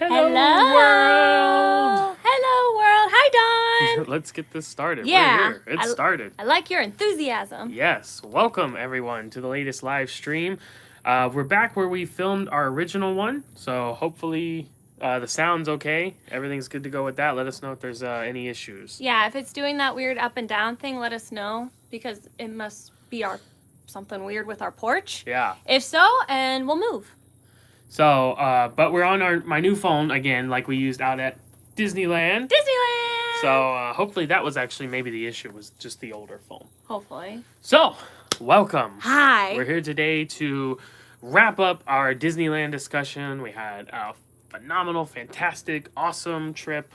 Hello, world! Hello, world! Hi, Don! Let's get this started. Yeah. We're here. It started. I like your enthusiasm. Yes. Welcome, everyone, to the latest live stream. We're back where we filmed our original one, so hopefully the sound's okay. Everything's good to go with that. Let us know if there's any issues. Yeah, if it's doing that weird up and down thing, let us know, because it must be something weird with our porch. Yeah. If so, and we'll move. So, but we're on my new phone again, like we used out at Disneyland. Disneyland! So, hopefully that was actually maybe the issue, was just the older phone. Hopefully. So, welcome. Hi. We're here today to wrap up our Disneyland discussion. We had a phenomenal, fantastic, awesome trip.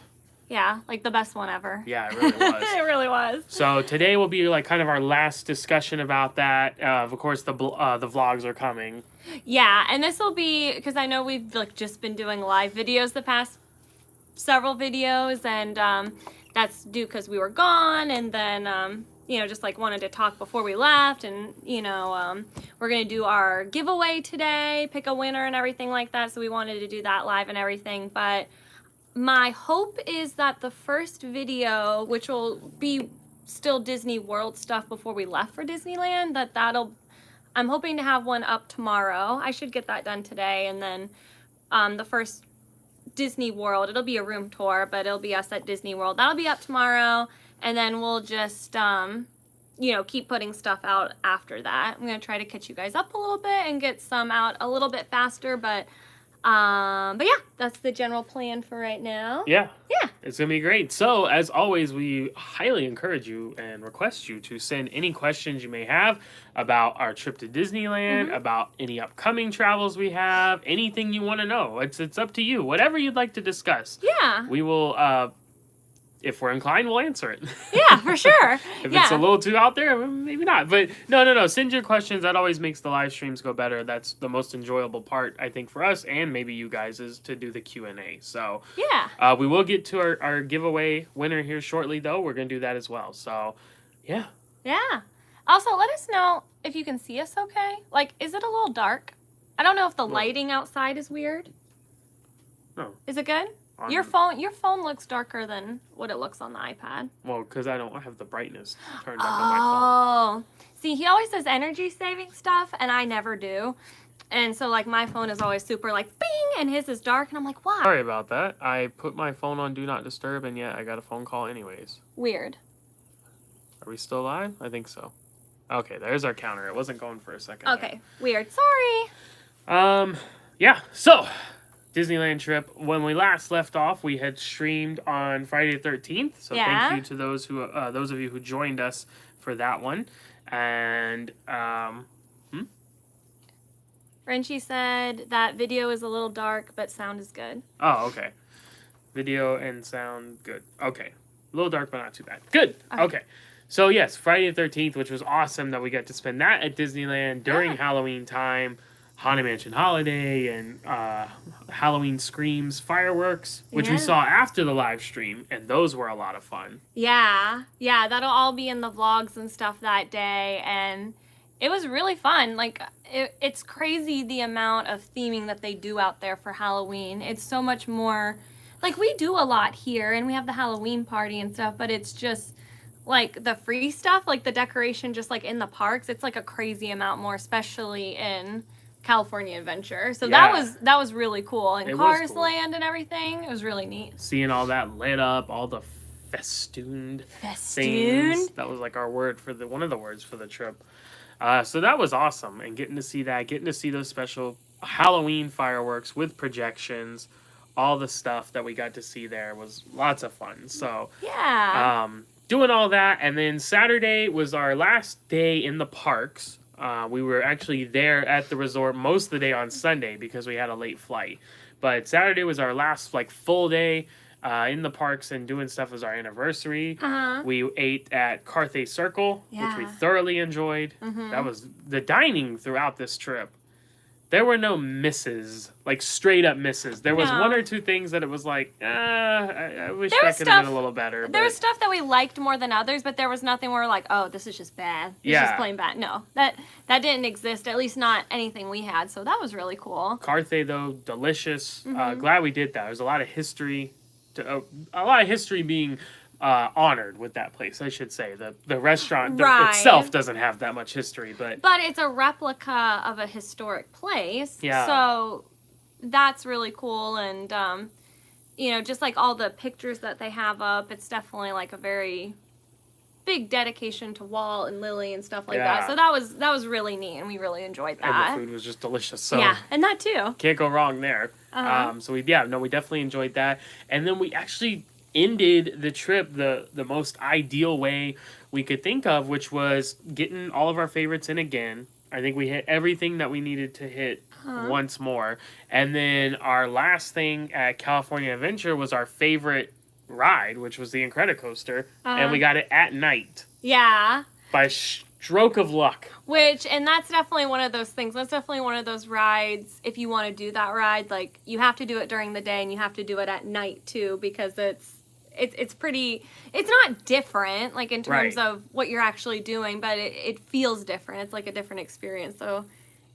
Yeah, like the best one ever. Yeah, it really was. It really was. So today will be like kind of our last discussion about that. Of course, the vlogs are coming. Yeah, and this will be, because I know we've just been doing live videos the past several videos, and that's due because we were gone, and then just like wanted to talk before we left, and we're gonna do our giveaway today, pick a winner and everything like that. So we wanted to do that live and everything, but my hope is that the first video, which will be still Disney World stuff before we left for Disneyland, I'm hoping to have one up tomorrow. I should get that done today, and then the first Disney World, it'll be a room tour, but it'll be us at Disney World. That'll be up tomorrow, and then we'll just keep putting stuff out after that. I'm gonna try to catch you guys up a little bit and get some out a little bit faster, but yeah, that's the general plan for right now. Yeah. Yeah. It's going to be great. So, as always, we highly encourage you and request you to send any questions you may have about our trip to Disneyland, about any upcoming travels we have, anything you want to know. It's up to you. Whatever you'd like to discuss. Yeah. We will, if we're inclined, we'll answer it. Yeah, for sure. If it's a little too out there, maybe not. But no. Send your questions. That always makes the live streams go better. That's the most enjoyable part, I think, for us and maybe you guys, is to do the Q&A. So yeah, we will get to our giveaway winner here shortly, though. We're going to do that as well. So, yeah. Yeah. Also, let us know if you can see us okay. Like, is it a little dark? I don't know if the lighting outside is weird. No. Is it good? Your phone looks darker than what it looks on the iPad. Well, because I don't have the brightness turned up on my phone. Oh. See, he always says energy saving stuff, and I never do. And so, like, my phone is always super, like, bing, and his is dark, and I'm like, why? Sorry about that. I put my phone on Do Not Disturb, and yet I got a phone call anyways. Weird. Are we still live? I think so. Okay, there's our counter. It wasn't going for a second. Okay, weird. Sorry. Yeah, so Disneyland trip. When we last left off, we had streamed on Friday the 13th. So thank you to those of you who joined us for that one. And Frenchie said that video is a little dark, but sound is good. Oh, okay. Video and sound good. Okay. A little dark, but not too bad. Good. Okay. So yes, Friday the 13th, which was awesome that we got to spend that at Disneyland during Halloween time. Haunted Mansion Holiday and Halloween Screams fireworks, which we saw after the live stream, and those were a lot of fun. Yeah, that'll all be in the vlogs and stuff that day, and it was really fun. Like, it's crazy the amount of theming that they do out there for Halloween. It's so much more, like, we do a lot here, and we have the Halloween party and stuff, but it's just, like, the free stuff, like the decoration just, like, in the parks, it's, like, a crazy amount more, especially in California Adventure. So that was really cool. And Cars Land and everything. It was really neat. Seeing all that lit up, all the festooned things. That was like our word for one of the words for the trip. So that was awesome. And getting to see those special Halloween fireworks with projections, all the stuff that we got to see there was lots of fun. So doing all that, and then Saturday was our last day in the parks. We were actually there at the resort most of the day on Sunday because we had a late flight. But Saturday was our last full day in the parks and doing stuff. It was our anniversary. We ate at Carthay Circle, which we thoroughly enjoyed. That was the dining throughout this trip. there were no misses, like straight up misses. There was No. one or two things that it was like, I wish There that was could have been stuff- a little better. There but- was stuff that we liked more than others, but there was nothing where we're like, oh, this is just bad. It's Yeah. just plain bad. No, that didn't exist, at least not anything we had, so that was really cool. Carthay, though, delicious. Mhm. Glad we did that. There's a lot of history, a lot of history being honored with that place, I should say. The restaurant Right. itself doesn't have that much history, but But it's a replica of a historic place, Yeah. so that's really cool, and you know, just like all the pictures that they have up, it's definitely like a very big dedication to Walt and Lily and stuff like Yeah. that. So that was really neat, and we really enjoyed and that. the food was just delicious. So Yeah, and that too. can't go wrong there. Uh-huh. So we definitely enjoyed that. And then we actually ended the trip the most ideal way we could think of, which was getting all of our favorites in again. I think we hit everything that we needed to hit once more. And then our last thing at California Adventure was our favorite ride, which was the Incredicoaster. And we got it at night Yeah. by stroke of luck. And that's definitely one of those things. That's definitely one of those rides. If you want to do that ride, like you have to do it during the day and you have to do it at night too, because it's pretty. It's not different, like in terms Right. of what you're actually doing, but it feels different. It's like a different experience. So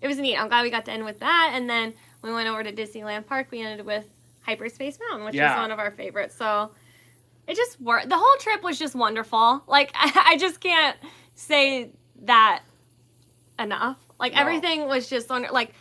it was neat. I'm glad we got to end with that. And then we went over to Disneyland Park. We ended with Hyperspace Mountain, which Yeah. is one of our favorites. So it just worked. The whole trip was just wonderful. Like I just can't say that enough. Like No. everything was just like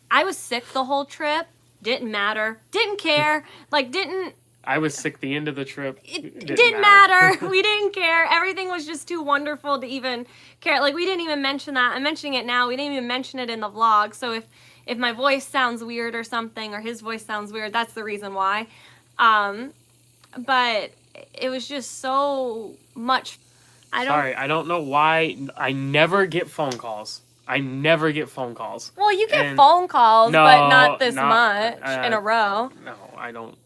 I was sick the whole trip. Didn't matter. Didn't care. Like didn't. I was sick the end of the trip. It didn't matter. We didn't care. Everything was just too wonderful to even care. Like we didn't even mention that. I'm mentioning it now. We didn't even mention it in the vlog. So if my voice sounds weird or something, or his voice sounds weird, that's the reason why. But it was just so much. Sorry, I don't know why I never get phone calls. I never get phone calls. Well, you get And- phone calls, No, but not this not- much in a row. No, I don't.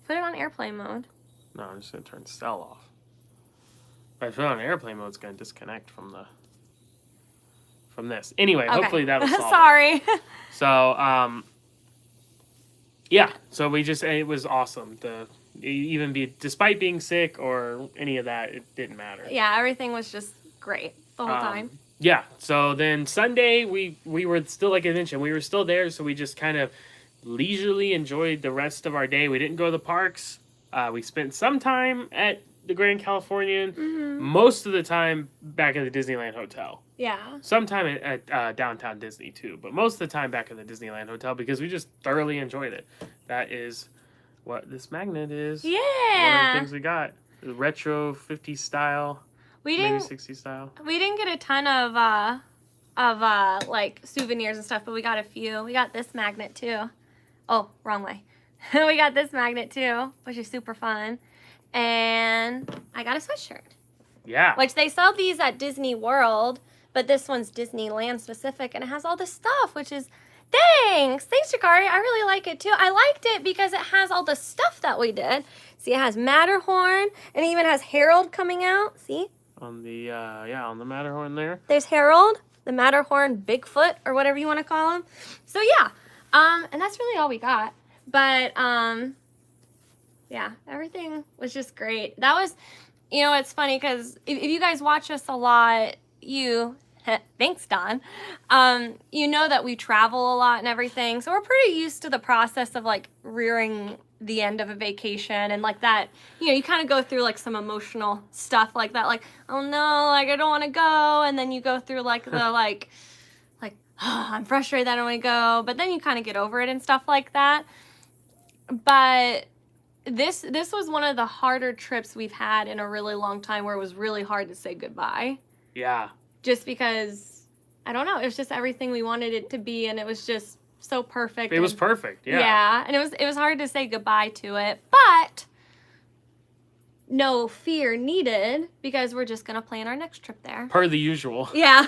Put it on airplane mode. No, I'm just gonna turn cell off. If I put it on airplane mode, it's gonna disconnect from this. Anyway, Okay. hopefully that'll solve it. Sorry. So, yeah. So it was awesome. Despite being sick or any of that, it didn't matter. Yeah, everything was just great the whole time. Yeah. So then Sunday, we were still, like I mentioned, we were still there. So we just kind of leisurely enjoyed the rest of our day. We didn't go to the parks. We spent some time at the Grand Californian. Mm-hmm. Most of the time back at the Disneyland Hotel. Yeah. Sometime at downtown Disney too, but most of the time back at the Disneyland Hotel because we just thoroughly enjoyed it. That is what this magnet is. One of the Yeah. things we got. The retro 50s style, We maybe didn't 60s style. we didn't get a ton of like souvenirs and stuff, but we got a few. We got this magnet too. Oh, wrong way. We got this magnet too, which is super fun. And I got a sweatshirt. Yeah. Which they sell these at Disney World, but this one's Disneyland specific, and it has all this stuff, which is, thanks, Shikari. I really like it too. I liked it because it has all the stuff that we did. See, it has Matterhorn, and it even has Harold coming out. See? On the on the Matterhorn there. There's Harold, the Matterhorn Bigfoot, or whatever you want to call him. So yeah, and that's really all we got. But yeah, everything was just great. That was, you know, it's funny because if you guys watch us a lot, thanks, Don. You know that we travel a lot and everything, so we're pretty used to the process of like rearing the end of a vacation and like that. You know, you kind of go through like some emotional stuff like that, like, oh no, like I don't want to go, and then you go through like the like oh, I'm frustrated that I don't want to go, but then you kind of get over it and stuff like that. But this was one of the harder trips we've had in a really long time, where it was really hard to say goodbye. Yeah. Just because, I don't know, it was just everything we wanted it to be, and it was just so perfect. It was perfect. Yeah. Yeah, and it was hard to say goodbye to it, but no fear needed because we're just gonna plan our next trip there. Per the usual. Yeah,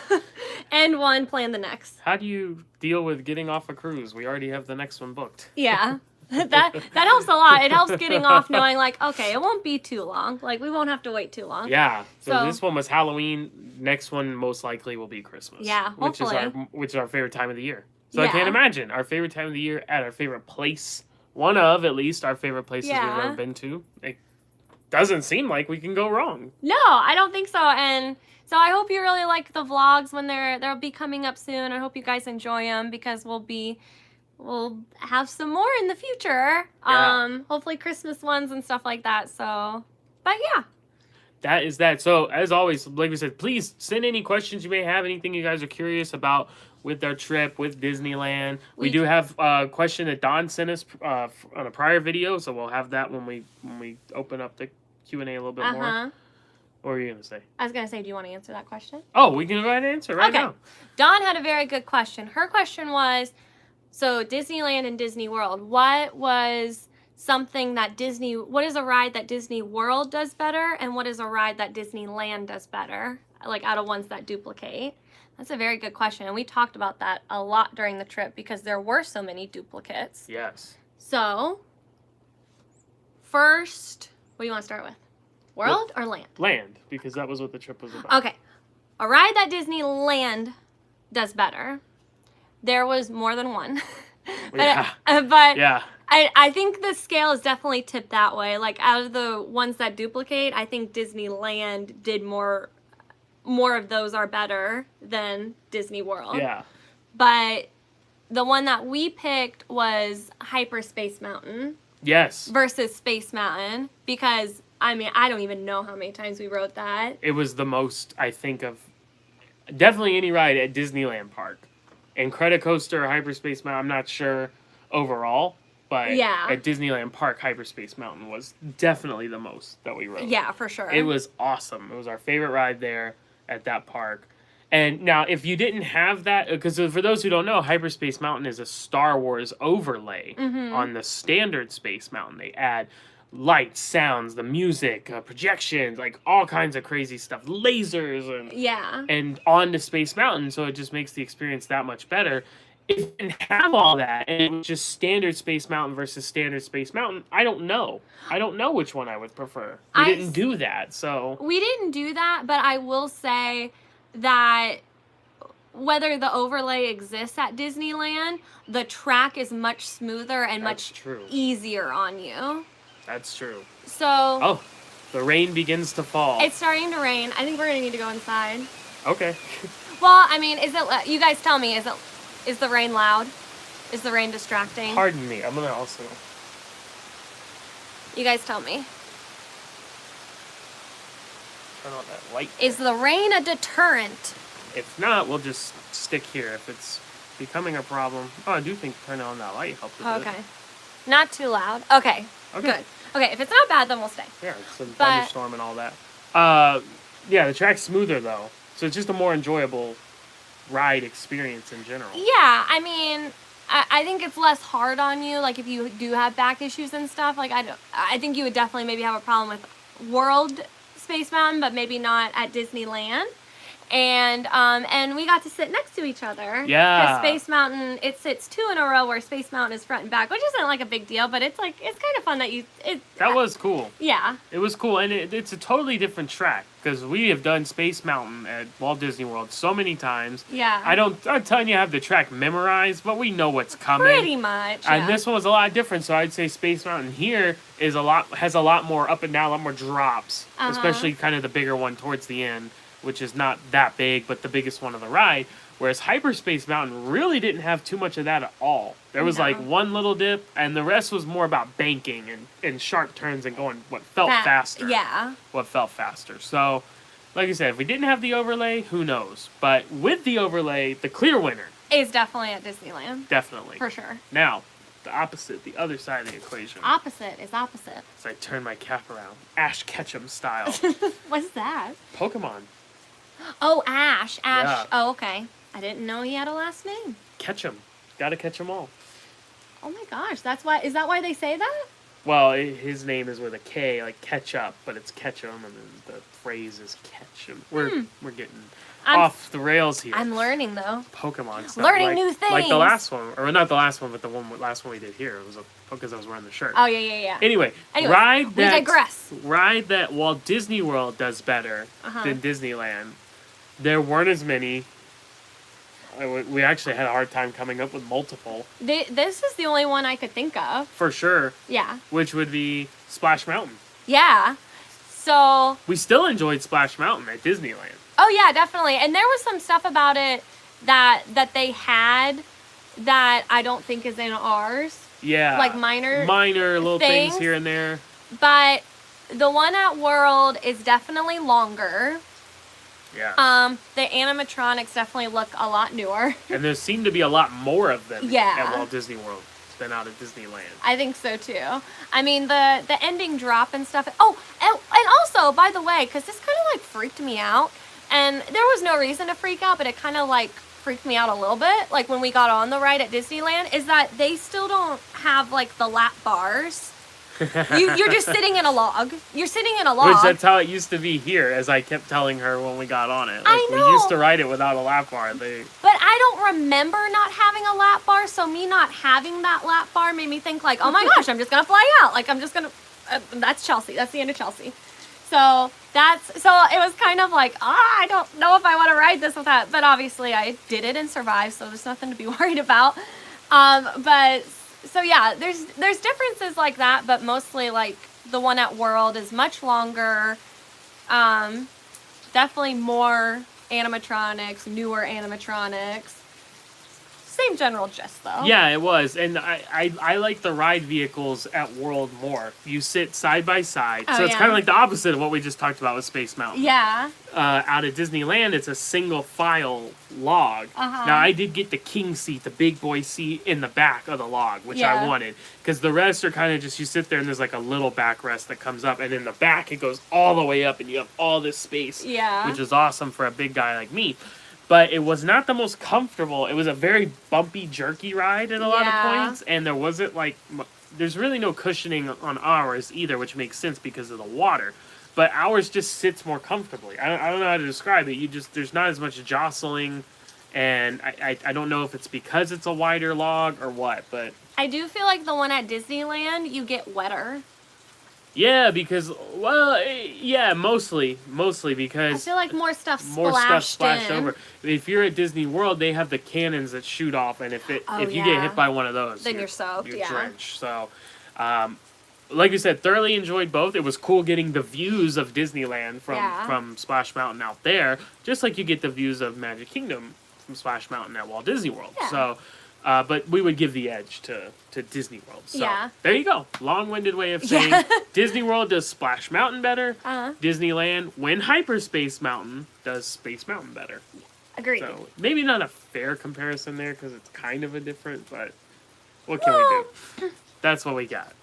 and plan the next. How do you deal with getting off a cruise? We already have the next one booked. Yeah, that helps a lot. It helps getting off knowing like, okay, it won't be too long. Like we won't have to wait too long. Yeah. So this one was Halloween. Next one most likely will be Christmas. Yeah, hopefully. Which is our favorite time of the year. So I can't imagine our favorite time of the year at our favorite place. One of at least our favorite places we've ever been to. It doesn't seem like we can go wrong. No, I don't think so. And so I hope you really like the vlogs when they'll be coming up soon. I hope you guys enjoy them because we'll have some more in the future. Yeah. Hopefully Christmas ones and stuff like that. So, but yeah. That is that. So as always, like we said, please send any questions you may have, anything you guys are curious about with our trip, with Disneyland. We do have a question that Don sent us on a prior video, so we'll have that when we open up the Q&A a little bit more. What were you going to say? I was going to say, do you want to answer that question? Oh, we can go ahead and answer right now. Dawn had a very good question. Her question was, so Disneyland and Disney World, what was something that what is a ride that Disney World does better, and what is a ride that Disneyland does better, like out of ones that duplicate? That's a very good question, and we talked about that a lot during the trip because there were so many duplicates. Yes. So, first, what do you want to start with? World or land? Land, because that was what the trip was about. Okay. A ride that Disneyland does better. There was more than one. but yeah. I think the scale is definitely tipped that way. Like, out of the ones that duplicate, I think Disneyland did more of those are better than Disney World. Yeah. But the one that we picked was Hyperspace Mountain. Yes. Versus Space Mountain, because I mean, I don't even know how many times we rode that. It was the most, I think, of definitely any ride at Disneyland Park. Incredicoaster or Hyperspace Mountain, I'm not sure overall, but at Disneyland Park, Hyperspace Mountain was definitely the most that we rode. Yeah, for sure. It was awesome. It was our favorite ride there at that park. And now, if you didn't have that, because for those who don't know, Hyperspace Mountain is a Star Wars overlay on the standard Space Mountain. They add lights, sounds, the music, projections, like all kinds of crazy stuff, lasers, and on to Space Mountain, so it just makes the experience that much better. If you didn't have all that, and it was just standard Space Mountain versus standard Space Mountain, I don't know. I don't know which one I would prefer. We didn't do that, so... We didn't do that, but I will say that whether the overlay exists at Disneyland, the track is much smoother and much easier on you. That's true. So... Oh, the rain begins to fall. It's starting to rain. I think we're going to need to go inside. Okay. Well, I mean, you guys tell me, is the rain loud? Is the rain distracting? Pardon me. I'm going to also... You guys tell me. Turn on that light. Is the rain a deterrent? If not, we'll just stick here. If it's becoming a problem... Oh, I do think turning on that light helped a bit. Okay. Not too loud. Okay. Good. Okay, if it's not bad, then we'll stay. Yeah, it's a thunderstorm and all that. Yeah, the track's smoother, though. So it's just a more enjoyable ride experience in general. Yeah, I mean... I think it's less hard on you, like if you do have back issues and stuff. Like I think you would definitely maybe have a problem with World Space Mountain, but maybe not at Disneyland. And we got to sit next to each other. Yeah. Because Space Mountain, it sits 2 in a row where Space Mountain is front and back, which isn't like a big deal, but it's kind of fun that that was cool. Yeah. It was cool, and it's a totally different track, because we have done Space Mountain at Walt Disney World so many times. Yeah. I'm telling you, I have the track memorized, but we know what's coming. Pretty much, And this one was a lot different, so I'd say Space Mountain here has a lot more up and down, a lot more drops, especially kind of the bigger one towards the end, which is not that big, but the biggest one of the ride. Whereas Hyperspace Mountain really didn't have too much of that at all. There was like one little dip, and the rest was more about banking and sharp turns and going what felt faster. Yeah. What felt faster. So, like I said, if we didn't have the overlay, who knows? But with the overlay, the clear winner is definitely at Disneyland. Definitely. For sure. Now, the opposite, the other side of the equation. Opposite is opposite. So I turn my cap around, Ash Ketchum style. What's that? Pokemon. Oh, Ash. Yeah. Oh, okay. I didn't know he had a last name. Catch 'em. Gotta catch 'em all. Oh my gosh, is that why they say that? Well, his name is with a K, like ketchup, but it's Ketchum, and then the phrase is catch 'em. We're getting off the rails here. I'm learning though. Pokemon stuff. Learning new things. Like the last one, or not the last one, but last one we did here. It was because I was wearing the shirt. Oh yeah. Anyway, we digress. Ride that Walt Disney World does better than Disneyland. There weren't as many. We actually had a hard time coming up with multiple. This is the only one I could think of. For sure. Yeah. Which would be Splash Mountain. Yeah. So. We still enjoyed Splash Mountain at Disneyland. Oh yeah, definitely. And there was some stuff about it that they had that I don't think is in ours. Yeah. Like minor little things here and there. But the one at World is definitely longer. Yeah. The animatronics definitely look a lot newer. And there seem to be a lot more of them at Walt Disney World than out at Disneyland. I think so too. I mean, the ending drop and stuff. Oh, and also, by the way, because this kind of like freaked me out, and there was no reason to freak out, but it kind of like freaked me out a little bit, like when we got on the ride at Disneyland, is that they still don't have like the lap bars. You're just sitting in a log. You're sitting in a log. Which that's how it used to be here, as I kept telling her when we got on it. Like, I know. We used to ride it without a lap bar. But I don't remember not having a lap bar, so me not having that lap bar made me think like, oh my gosh, I'm just gonna fly out. Like I'm just gonna. That's Chelsea. That's the end of Chelsea. So it was kind of like, I don't know if I want to ride this with that. But obviously I did it and survived, so there's nothing to be worried about. But so yeah, there's differences like that, but mostly like the one at World is much longer. Definitely more animatronics, newer animatronics. Same general gist though. Yeah, it was. And I like the ride vehicles at World more. You sit side by side. So it's kind of like the opposite of what we just talked about with Space Mountain. Yeah. Out at Disneyland, it's a single file log. Now, I did get the king seat, the big boy seat in the back of the log, which I wanted. Because the rest are kind of just, you sit there and there's like a little backrest that comes up. And in the back, it goes all the way up and you have all this space. Yeah. Which is awesome for a big guy like me. But it was not the most comfortable. It was a very bumpy, jerky ride at a lot of points. And there wasn't like, there's really no cushioning on ours either, which makes sense because of the water. But ours just sits more comfortably. I don't know how to describe it. There's not as much jostling. And I don't know if it's because it's a wider log or what, but. I do feel like the one at Disneyland, you get wetter. Yeah, because, mostly because... I feel like more stuff splashed over. If you're at Disney World, they have the cannons that shoot off, and if you get hit by one of those... Then you're soaked, You're drenched. So, like you said, thoroughly enjoyed both. It was cool getting the views of Disneyland from Splash Mountain out there, just like you get the views of Magic Kingdom from Splash Mountain at Walt Disney World. Yeah. So... but we would give the edge to Disney World. So there you go. Long-winded way of saying Disney World does Splash Mountain better. Disneyland, when Hyperspace Mountain, does Space Mountain better. Agreed. So maybe not a fair comparison there because it's kind of a different, but what can we do? That's what we got.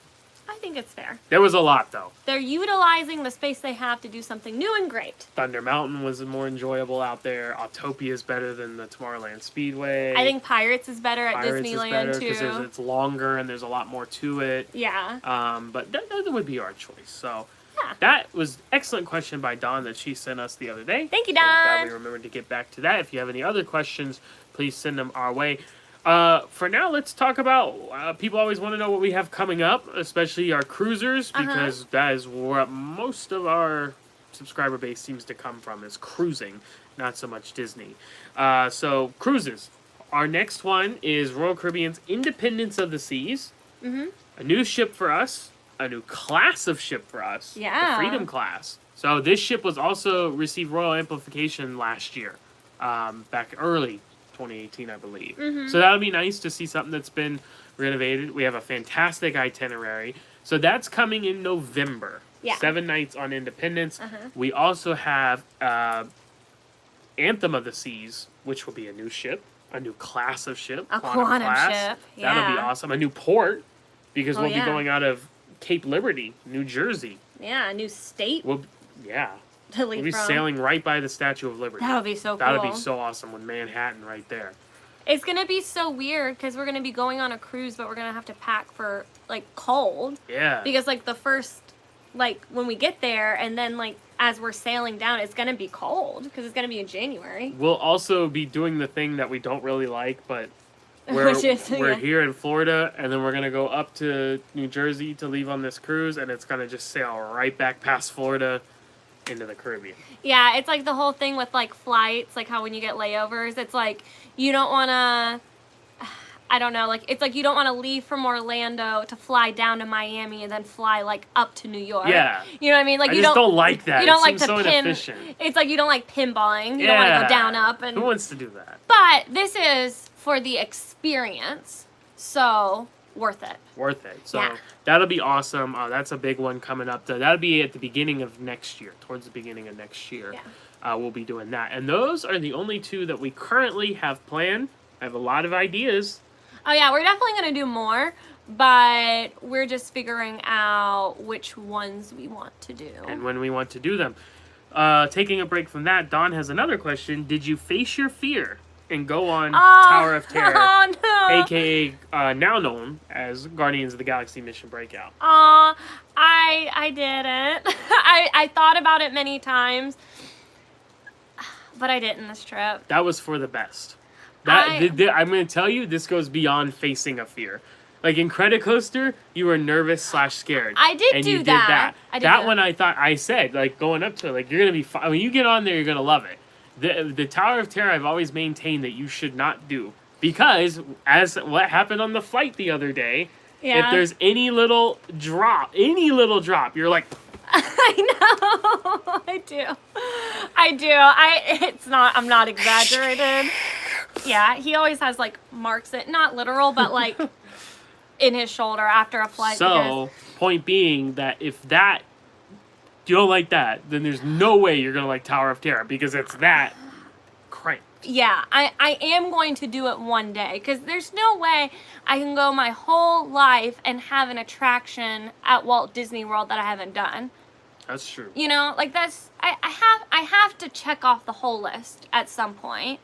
I think it's fair. There was a lot, though. They're utilizing the space they have to do something new and great. Thunder Mountain was more enjoyable out there. Autopia is better than the Tomorrowland Speedway. I think Pirates is better at Disneyland, too. Because it's longer and there's a lot more to it. Yeah. But that would be our choice. So that was an excellent question by Dawn that she sent us the other day. Thank you, Dawn. I'm glad we remembered to get back to that. If you have any other questions, please send them our way. For now, let's talk about, people always want to know what we have coming up, especially our cruisers, because that is where most of our subscriber base seems to come from, is cruising, not so much Disney. So, cruises. Our next one is Royal Caribbean's Independence of the Seas. A new ship for us, a new class of ship for us, the Freedom class. So, this ship was also received Royal Amplification last year, back early 2018, I believe. So that'll be nice to see something that's been renovated. We have a fantastic itinerary. So that's coming in November. 7 nights on Independence. We also have Anthem of the Seas, which will be a new ship, a new class of ship. A quantum ship. That'll be awesome. A new port, because we'll be going out of Cape Liberty, New Jersey. Yeah, a new state. We'll be sailing right by the Statue of Liberty. That would be so cool. That would be so awesome with Manhattan right there. It's going to be so weird because we're going to be going on a cruise, but we're going to have to pack for, like, cold. Yeah. Because, like, the first, like, when we get there, and then, like, as we're sailing down, it's going to be cold because it's going to be in January. We'll also be doing the thing that we don't really like, but we're here in Florida, and then we're going to go up to New Jersey to leave on this cruise, and it's going to just sail right back past Florida into the Caribbean. Yeah, it's like the whole thing with like flights, like how when you get layovers, it's like you don't want to, I don't know, like it's like you don't want to leave from Orlando to fly down to Miami and then fly like up to New York. Yeah. You know what I mean? Like I you just don't like that. You don't like to so pin. inefficient. It's like you don't like pinballing. You don't want to go down up and. Who wants to do that? But this is for the experience, so worth it. Worth it. So yeah. That'll be awesome. That's a big one coming up. That'll be at the beginning of next year, towards the beginning of next year. Yeah. We'll be doing that. And those are the only two that we currently have planned. I have a lot of ideas. Oh yeah, we're definitely going to do more, but we're just figuring out which ones we want to do. And when we want to do them. Taking a break from that, Dawn has another question. Did you face your fear and go on Tower of Terror, no. aka now known as Guardians of the Galaxy Mission Breakout? I didn't. I thought about it many times, but I didn't this trip. That was for the best. I'm going to tell you, this goes beyond facing a fear. Like in Credicoaster, you were nervous / scared. I did and do you that. Did that. That one I said, like going up to it, like you're going to be fine. When you get on there, you're going to love it. The Tower of Terror, I've always maintained that you should not do. Because, as what happened on the flight the other day, if there's any little drop, you're like... I know. I do. I'm not exaggerating. Yeah, he always has like marks not literal, but like in his shoulder after a flight. So, point being that if you don't like that, then there's no way you're going to like Tower of Terror because it's that cranked. Yeah, I am going to do it one day because there's no way I can go my whole life and have an attraction at Walt Disney World that I haven't done. That's true. You know, like I have to check off the whole list at some point.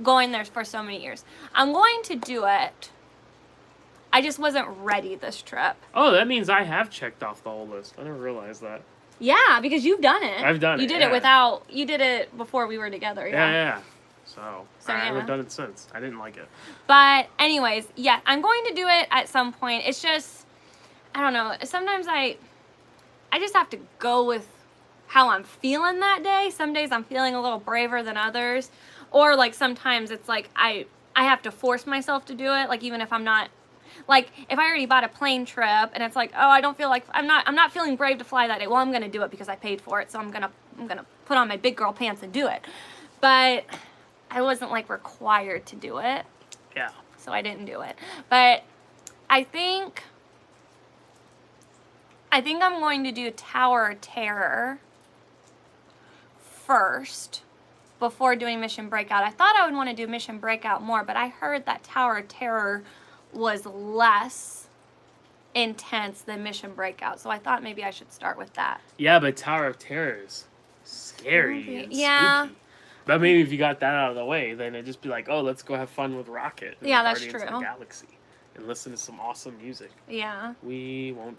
Going there for so many years. I'm going to do it. I just wasn't ready this trip. Oh, that means I have checked off the whole list. I never realized that. Yeah, because you've done it. I've done it. You did it you did it before we were together. Yeah. So I haven't done it since. I didn't like it. But anyways, yeah, I'm going to do it at some point. It's just, I don't know. Sometimes I just have to go with how I'm feeling that day. Some days I'm feeling a little braver than others. Or like sometimes it's like I have to force myself to do it. Like even if I'm not, like if I already bought a plane trip and it's like, oh, I don't feel like I'm not feeling brave to fly that day. Well, I'm gonna do it because I paid for it, so I'm gonna put on my big girl pants and do it. But I wasn't like required to do it. Yeah. So I didn't do it. But I think I'm going to do Tower of Terror first. Before doing Mission Breakout. I thought I would want to do Mission Breakout more, but I heard that Tower of Terror was less intense than Mission Breakout, so I thought maybe I should start with that. Yeah, but Tower of Terror is scary and spooky. But maybe if you got that out of the way, then it'd just be like, oh, let's go have fun with Rocket. Yeah, that's Guardians true. of the Galaxy and listen to some awesome music. Yeah. We won't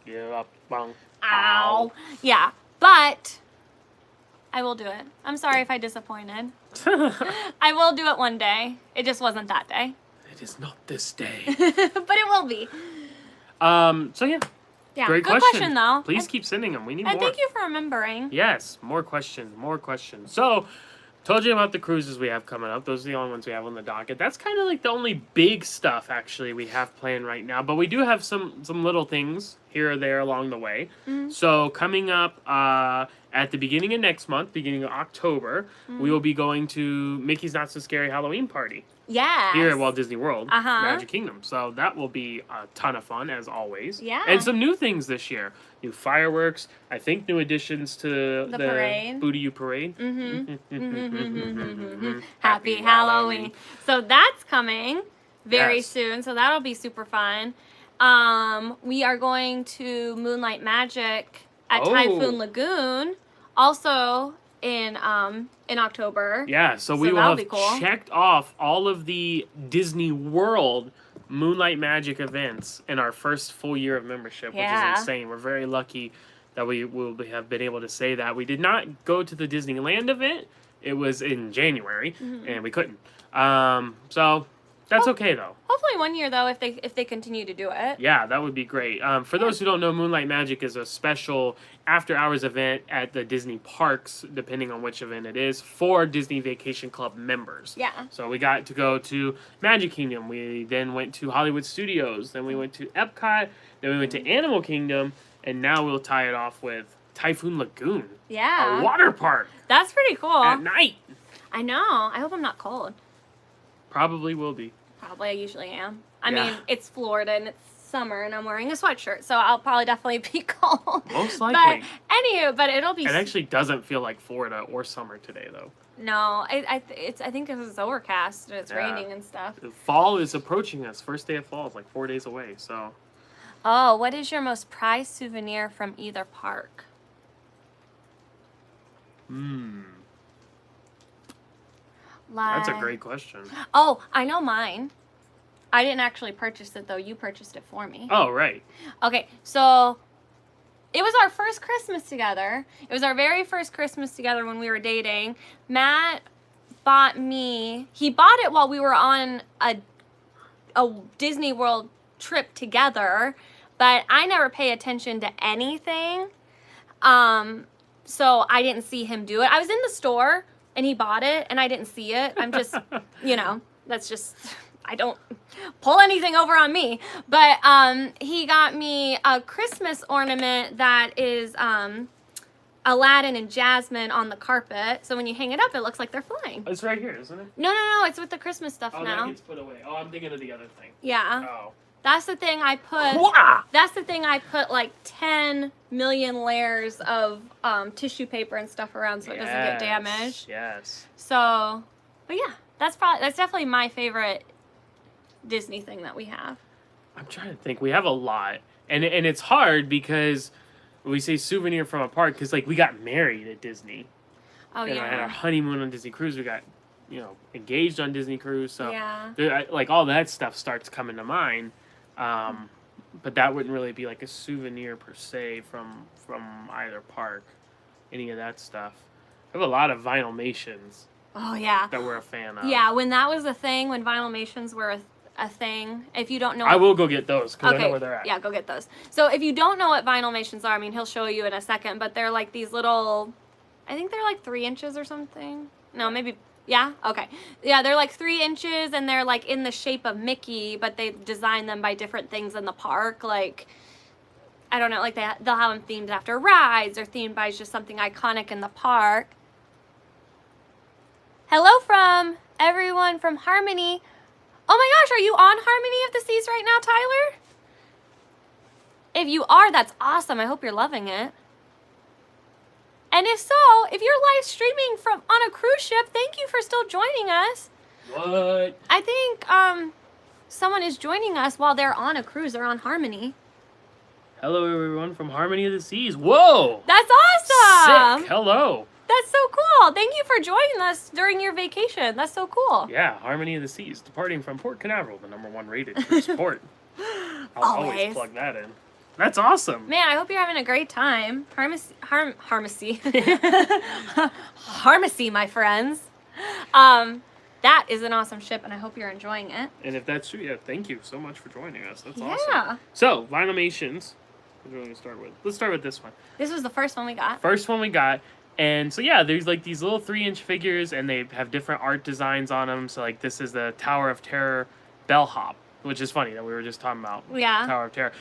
give up. Ow. Yeah, but... I will do it. I'm sorry if I disappointed. I will do it one day. It just wasn't that day. It is not this day. But it will be. So yeah. Yeah. Great Good question though. Please keep sending them. We need more. And thank you for remembering. Yes, more questions. So, told you about the cruises we have coming up. Those are the only ones we have on the docket. That's kind of like the only big stuff actually we have planned right now. But we do have some little things here or there along the way. Mm-hmm. So coming up at the beginning of next month, beginning of October, we will be going to Mickey's Not So Scary Halloween Party. Yes. Here at Walt Disney World, Magic Kingdom. So that will be a ton of fun, as always. Yeah. And some new things this year. New fireworks. I think new additions to the parade. Booty You Parade. Happy Halloween. So that's coming very Yes. soon. So that'll be super fun. We are going to Moonlight Magic at Typhoon Lagoon. Also in October. Yeah, so we will have checked off all of the Disney World Moonlight Magic events in our first full year of membership, which is insane. We're very lucky that we will have been able to say that. We did not go to the Disneyland event. It was in January, and we couldn't. So that's okay though. Hopefully one year though, if they continue to do it. Yeah, that would be great. For those who don't know, Moonlight Magic is a special after-hours event at the Disney parks, depending on which event it is, for Disney Vacation Club members. Yeah. So we got to go to Magic Kingdom. We then went to Hollywood Studios. Then we went to Epcot. Then we went to Animal Kingdom. And now we'll tie it off with Typhoon Lagoon. Yeah. A water park. That's pretty cool. At night. I know. I hope I'm not cold. Probably will be. Probably, I usually am. I mean, it's Florida and it's summer and I'm wearing a sweatshirt, so I'll probably definitely be cold. Most likely. But it'll be... It actually doesn't feel like Florida or summer today, though. No, I think it's overcast and it's raining and stuff. Fall is approaching us. First day of fall is like 4 days away, so... Oh, what is your most prized souvenir from either park? That's a great question. Oh, I know mine. I didn't actually purchase it, though. You purchased it for me. Oh, right. Okay, so it was our first Christmas together. It was our very first Christmas together when we were dating. Matt bought me... He bought it while we were on a Disney World trip together, but I never pay attention to anything. So I didn't see him do it. I was in the store and he bought it and I didn't see it. I'm just, that's just, I don't pull anything over on me. But he got me a Christmas ornament that is Aladdin and Jasmine on the carpet. So when you hang it up, it looks like they're flying. It's right here, isn't it? No. It's with the Christmas stuff now. Oh, that gets put away. Oh, I'm thinking of the other thing. Yeah. Oh. That's the thing I put. Wah! That's the thing I put like 10 million layers of tissue paper and stuff around so it doesn't get damaged. Yes. So, but yeah, that's definitely my favorite Disney thing that we have. I'm trying to think. We have a lot, and it's hard because we say souvenir from a park because like we got married at Disney. Oh and yeah. I had our honeymoon on Disney Cruise. We got engaged on Disney Cruise. So yeah. Like all that stuff starts coming to mind. But that wouldn't really be like a souvenir per se from either park, any of that stuff. I have a lot of Vinylmations. Oh yeah. That we're a fan of. Yeah, when that was a thing, when Vinylmations were a thing, if you don't know, I will go get those because I know where they're at. Yeah, go get those. So if you don't know what Vinylmations are, I mean, he'll show you in a second, but they're like these little, I think they're like 3 inches or something. No, maybe. Yeah? Okay. Yeah, they're like 3 inches and they're like in the shape of Mickey, but they design them by different things in the park. Like, I don't know, like they'll have them themed after rides or themed by just something iconic in the park. Hello from everyone from Harmony. Oh my gosh, are you on Harmony of the Seas right now, Tyler? If you are, that's awesome. I hope you're loving it. And if so, if you're live streaming from on a cruise ship, thank you for still joining us. What? I think someone is joining us while they're on a cruise or on Harmony. Hello, everyone from Harmony of the Seas. Whoa! That's awesome! Sick. Hello. That's so cool. Thank you for joining us during your vacation. That's so cool. Yeah, Harmony of the Seas, departing from Port Canaveral, the #1 rated cruise port. I'll always plug that in. That's awesome. Man, I hope you're having a great time. Harmacy. Harmacy, my friends. That is an awesome ship, and I hope you're enjoying it. And if that's true, yeah, thank you so much for joining us. That's Yeah. awesome. So, Vinylmations. What do we want to start with? Let's start with this one. This was the first one we got. First one we got. And so, yeah, there's like these little 3-inch figures, and they have different art designs on them. So, like, this is the Tower of Terror bellhop, which is funny that we were just talking about Tower of Terror.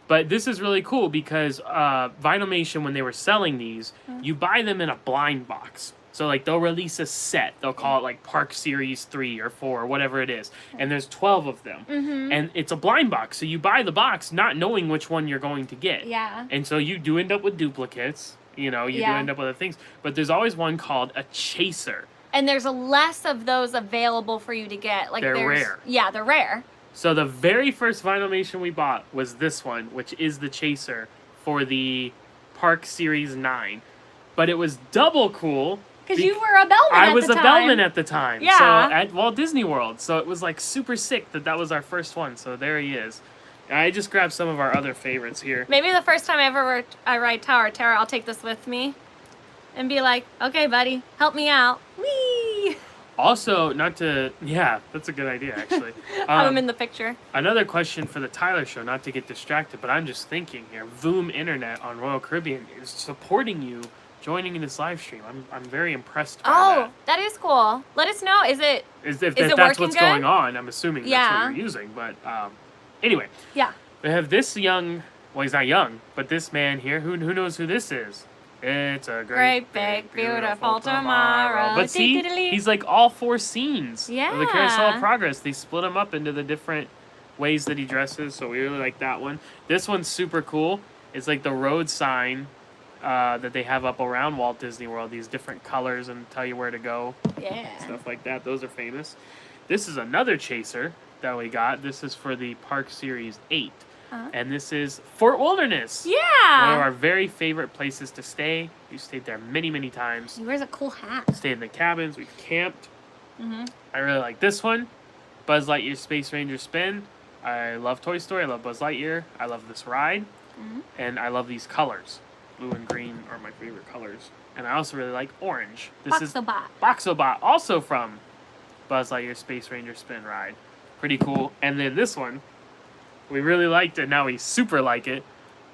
But this is really cool because Vinylmation, when they were selling these, you buy them in a blind box. So, like, they'll release a set. They'll call it, like, Park Series 3 or 4 or whatever it is. And there's 12 of them. Mm-hmm. And it's a blind box. So you buy the box not knowing which one you're going to get. Yeah. And so you do end up with duplicates. You do end up with other things. But there's always one called a chaser. And there's less of those available for you to get. Like they're rare. Yeah, they're rare. So the very first Vinylmation we bought was this one, which is the chaser for the Park Series 9. But it was double cool. Because you were a bellman I was a bellman at the time. Yeah. So at Walt Disney World. So it was like super sick that was our first one. So there he is. I just grabbed some of our other favorites here. Maybe the first time I ride Tower of Terror, I'll take this with me and be like, okay, buddy, help me out. Whee! Also, that's a good idea, actually. Have him in the picture. Another question for the Tyler Show, not to get distracted, but I'm just thinking here. Voom Internet on Royal Caribbean is supporting you joining in this live stream. I'm very impressed by that. That is cool. Let us know. Is it If working that's what's good? going on, I'm assuming that's what you're using. But anyway. Yeah. We have this young, well, he's not young, but this man here, who knows who this is? It's a great big, beautiful tomorrow. But see, he's like all 4 scenes of the Carousel of Progress. They split him up into the different ways that he dresses, so we really like that one. This one's super cool. It's like the road sign that they have up around Walt Disney World, these different colors and tell you where to go. Yeah. Stuff like that. Those are famous. This is another chaser that we got. This is for the Park Series 8. And this is Fort Wilderness. Yeah. One of our very favorite places to stay. We've stayed there many, many times. He wears a cool hat. Stayed in the cabins. We've camped. I really like this one. Buzz Lightyear Space Ranger Spin. I love Toy Story. I love Buzz Lightyear. I love this ride. And I love these colors. Blue and green are my favorite colors. And I also really like orange. This is Boxobot, also from Buzz Lightyear Space Ranger Spin ride. Pretty cool. And then this one, we really liked it. Now we super like it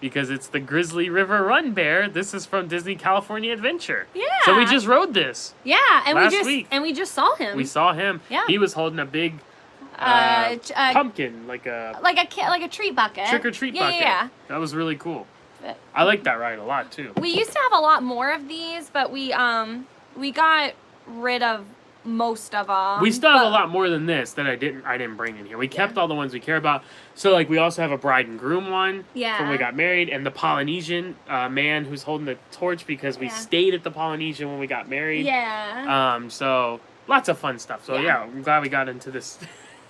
because it's the Grizzly River Run Bear. This is from Disney California Adventure. Yeah. So we just rode this. Yeah, and last week. we just saw him. We saw him. Yeah. He was holding a big pumpkin, like a treat bucket. Trick or treat bucket. Yeah. That was really cool. I like that ride a lot too. We used to have a lot more of these, but we got rid of most of them. We still have a lot more than this that I didn't bring in here. We kept all the ones we care about. So like we also have a bride and groom one from when we got married, and the Polynesian man who's holding the torch because we stayed at the Polynesian when we got married. Yeah. So lots of fun stuff. So yeah, I'm glad we got into this.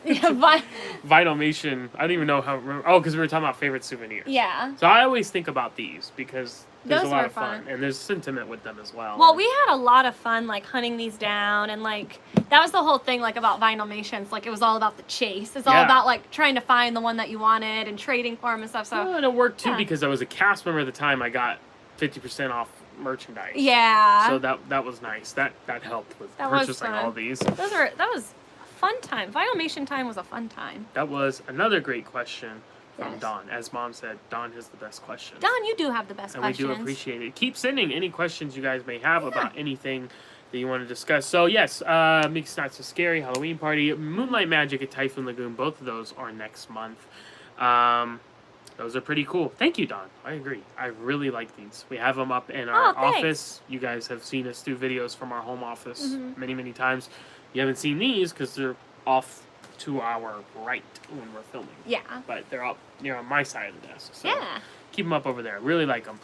Vinylmation. I don't even know how. Because we were talking about favorite souvenirs. Yeah. So I always think about these because there's Those a lot were of fun and there's sentiment with them as well. Well, we had a lot of fun like hunting these down, and like that was the whole thing like about Vinylmations. Like it was all about the chase. It's all about like trying to find the one that you wanted and trading for them and stuff. So and it worked too because I was a cast member at the time. I got 50% off merchandise. Yeah. So that was nice. That helped with purchasing all these. That was fun time. Vinylmation time was a fun time. That was another great question from Dawn. As Mom said, Dawn has the best questions. Dawn, you do have the best questions. And we do appreciate it. Keep sending any questions you guys may have about anything that you want to discuss. So yes, Mickey's Not So Scary, Halloween Party, Moonlight Magic at Typhoon Lagoon. Both of those are next month. Those are pretty cool. Thank you, Dawn. I agree. I really like these. We have them up in our office. You guys have seen us do videos from our home office many, many times. You haven't seen these because they're off to our right when we're filming. Yeah. But they're up near on my side of the desk. So keep them up over there. Really like them.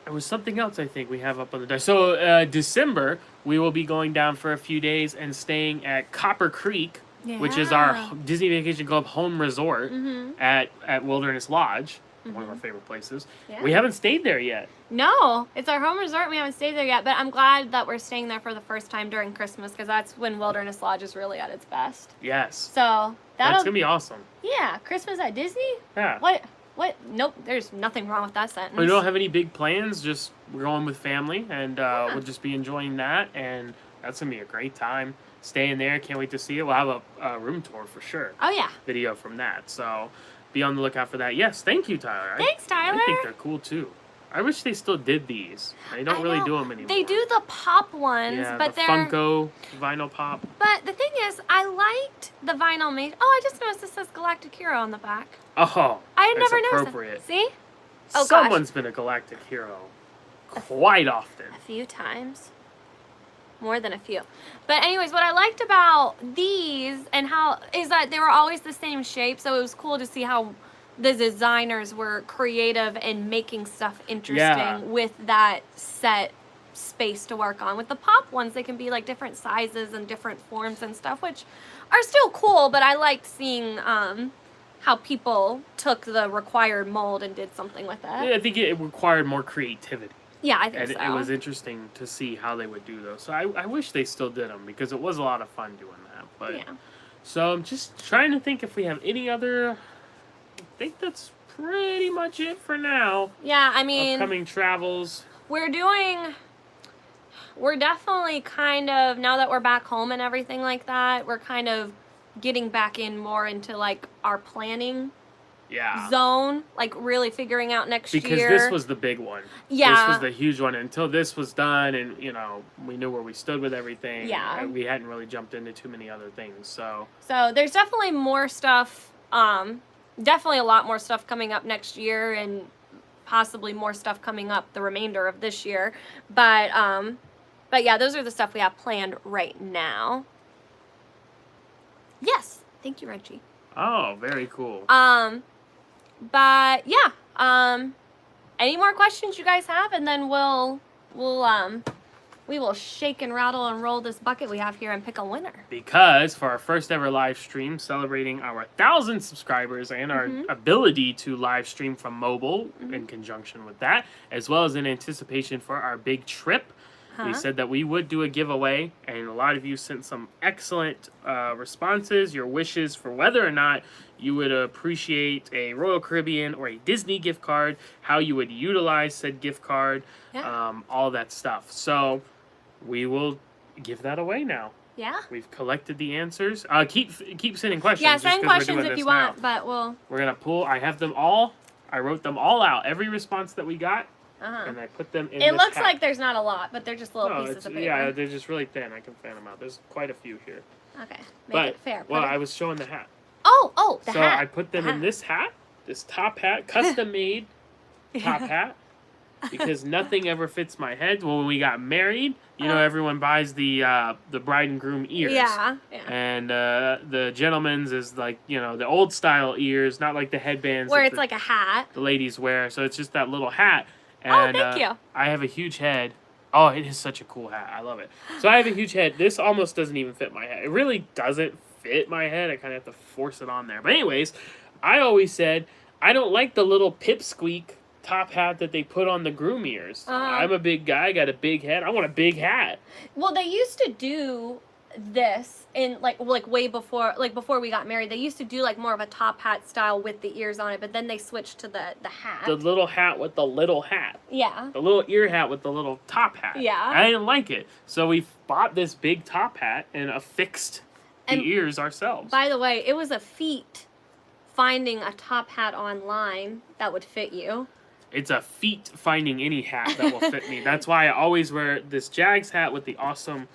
There was something else I think we have up on the desk. So December, we will be going down for a few days and staying at Copper Creek, which is our Disney Vacation Club home resort at Wilderness Lodge. One of our favorite places. Yeah. We haven't stayed there yet. No, it's our home resort. We haven't stayed there yet, but I'm glad that we're staying there for the first time during Christmas because that's when Wilderness Lodge is really at its best. Yes. So that's gonna be awesome. Yeah, Christmas at Disney. Yeah. What? Nope. There's nothing wrong with that sentence. We don't have any big plans. Just we're going with family, and we'll just be enjoying that, and that's gonna be a great time. Staying there. Can't wait to see it. We'll have a room tour for sure. Oh yeah. Video from that. So. Be on the lookout for that. Yes, thank you, Tyler. Thanks, Tyler. I think they're cool too. I wish they still did these. They don't really do them anymore. They do the pop ones, but they're Funko vinyl pop. But the thing is, I liked the vinyl made. Oh, I just noticed it says Galactic Hero on the back. Oh, I had never noticed. See? Oh, someone's been a Galactic Hero quite often. A few times. More than a few. But anyways, what I liked about these and how is that they were always the same shape, so it was cool to see how the designers were creative in making stuff interesting with that set space to work on. With the pop ones, they can be like different sizes and different forms and stuff, which are still cool, but I liked seeing how people took the required mold and did something with it. Yeah, I think it required more creativity. Yeah, I think so. It was interesting to see how they would do those. So I wish they still did them because it was a lot of fun doing that. But so I'm just trying to think if we have any other think that's pretty much it for now. Yeah, I mean, Upcoming travels. we're definitely kind of, now that we're back home and everything like that, we're kind of getting back in more into like our planning zone, like really figuring out next year. Because this was the big one. Yeah. This was the huge one. Until this was done and, we knew where we stood with everything. Yeah. We hadn't really jumped into too many other things, so. So there's definitely more stuff, definitely a lot more stuff coming up next year and possibly more stuff coming up the remainder of this year. But yeah, those are the stuff we have planned right now. Yes. Thank you, Reggie. Oh, very cool. But yeah, any more questions you guys have, and then we will shake and rattle and roll this bucket we have here and pick a winner. Because for our first ever live stream celebrating our 1,000 subscribers and our ability to live stream from mobile in conjunction with that, as well as in anticipation for our big trip, we said that we would do a giveaway, and a lot of you sent some excellent responses, your wishes for whether or not you would appreciate a Royal Caribbean or a Disney gift card, how you would utilize said gift card, all that stuff. So we will give that away now. Yeah. We've collected the answers. Keep sending questions. Yeah, send questions if you want, but we're going to pull. I have them all. I wrote them all out. Every response that we got. And I put them in. It this looks hat. like there's not a lot, but they're just little pieces of paper. Yeah, they're just really thin. I can fan them out. There's quite a few here. Okay, make it fair. Well, I was showing the hat. Oh, the hat. So I put them in this hat, this top hat, custom made top hat, because nothing ever fits my head. Well, when we got married, everyone buys the bride and groom ears. Yeah. And the gentleman's is like, the old style ears, not like the headbands. Where it's like a hat. The ladies wear. So it's just that little hat. And, thank you. I have a huge head. Oh, it is such a cool hat. I love it. So I have a huge head. This almost doesn't even fit my head. It really doesn't fit my head. I kind of have to force it on there. But anyways, I always said I don't like the little pipsqueak top hat that they put on the groom ears. I'm a big guy. I got a big head. I want a big hat. Well, they used to do this in like way before we got married. They used to do like more of a top hat style with the ears on it, but then they switched to the hat. The little hat with the little hat. Yeah. The little ear hat with the little top hat. Yeah. I didn't like it. So we bought this big top hat and affixed the ears ourselves. By the way, it was a feat finding a top hat online that would fit you. It's a feat finding any hat that will fit me. That's why I always wear this Jags hat with the awesome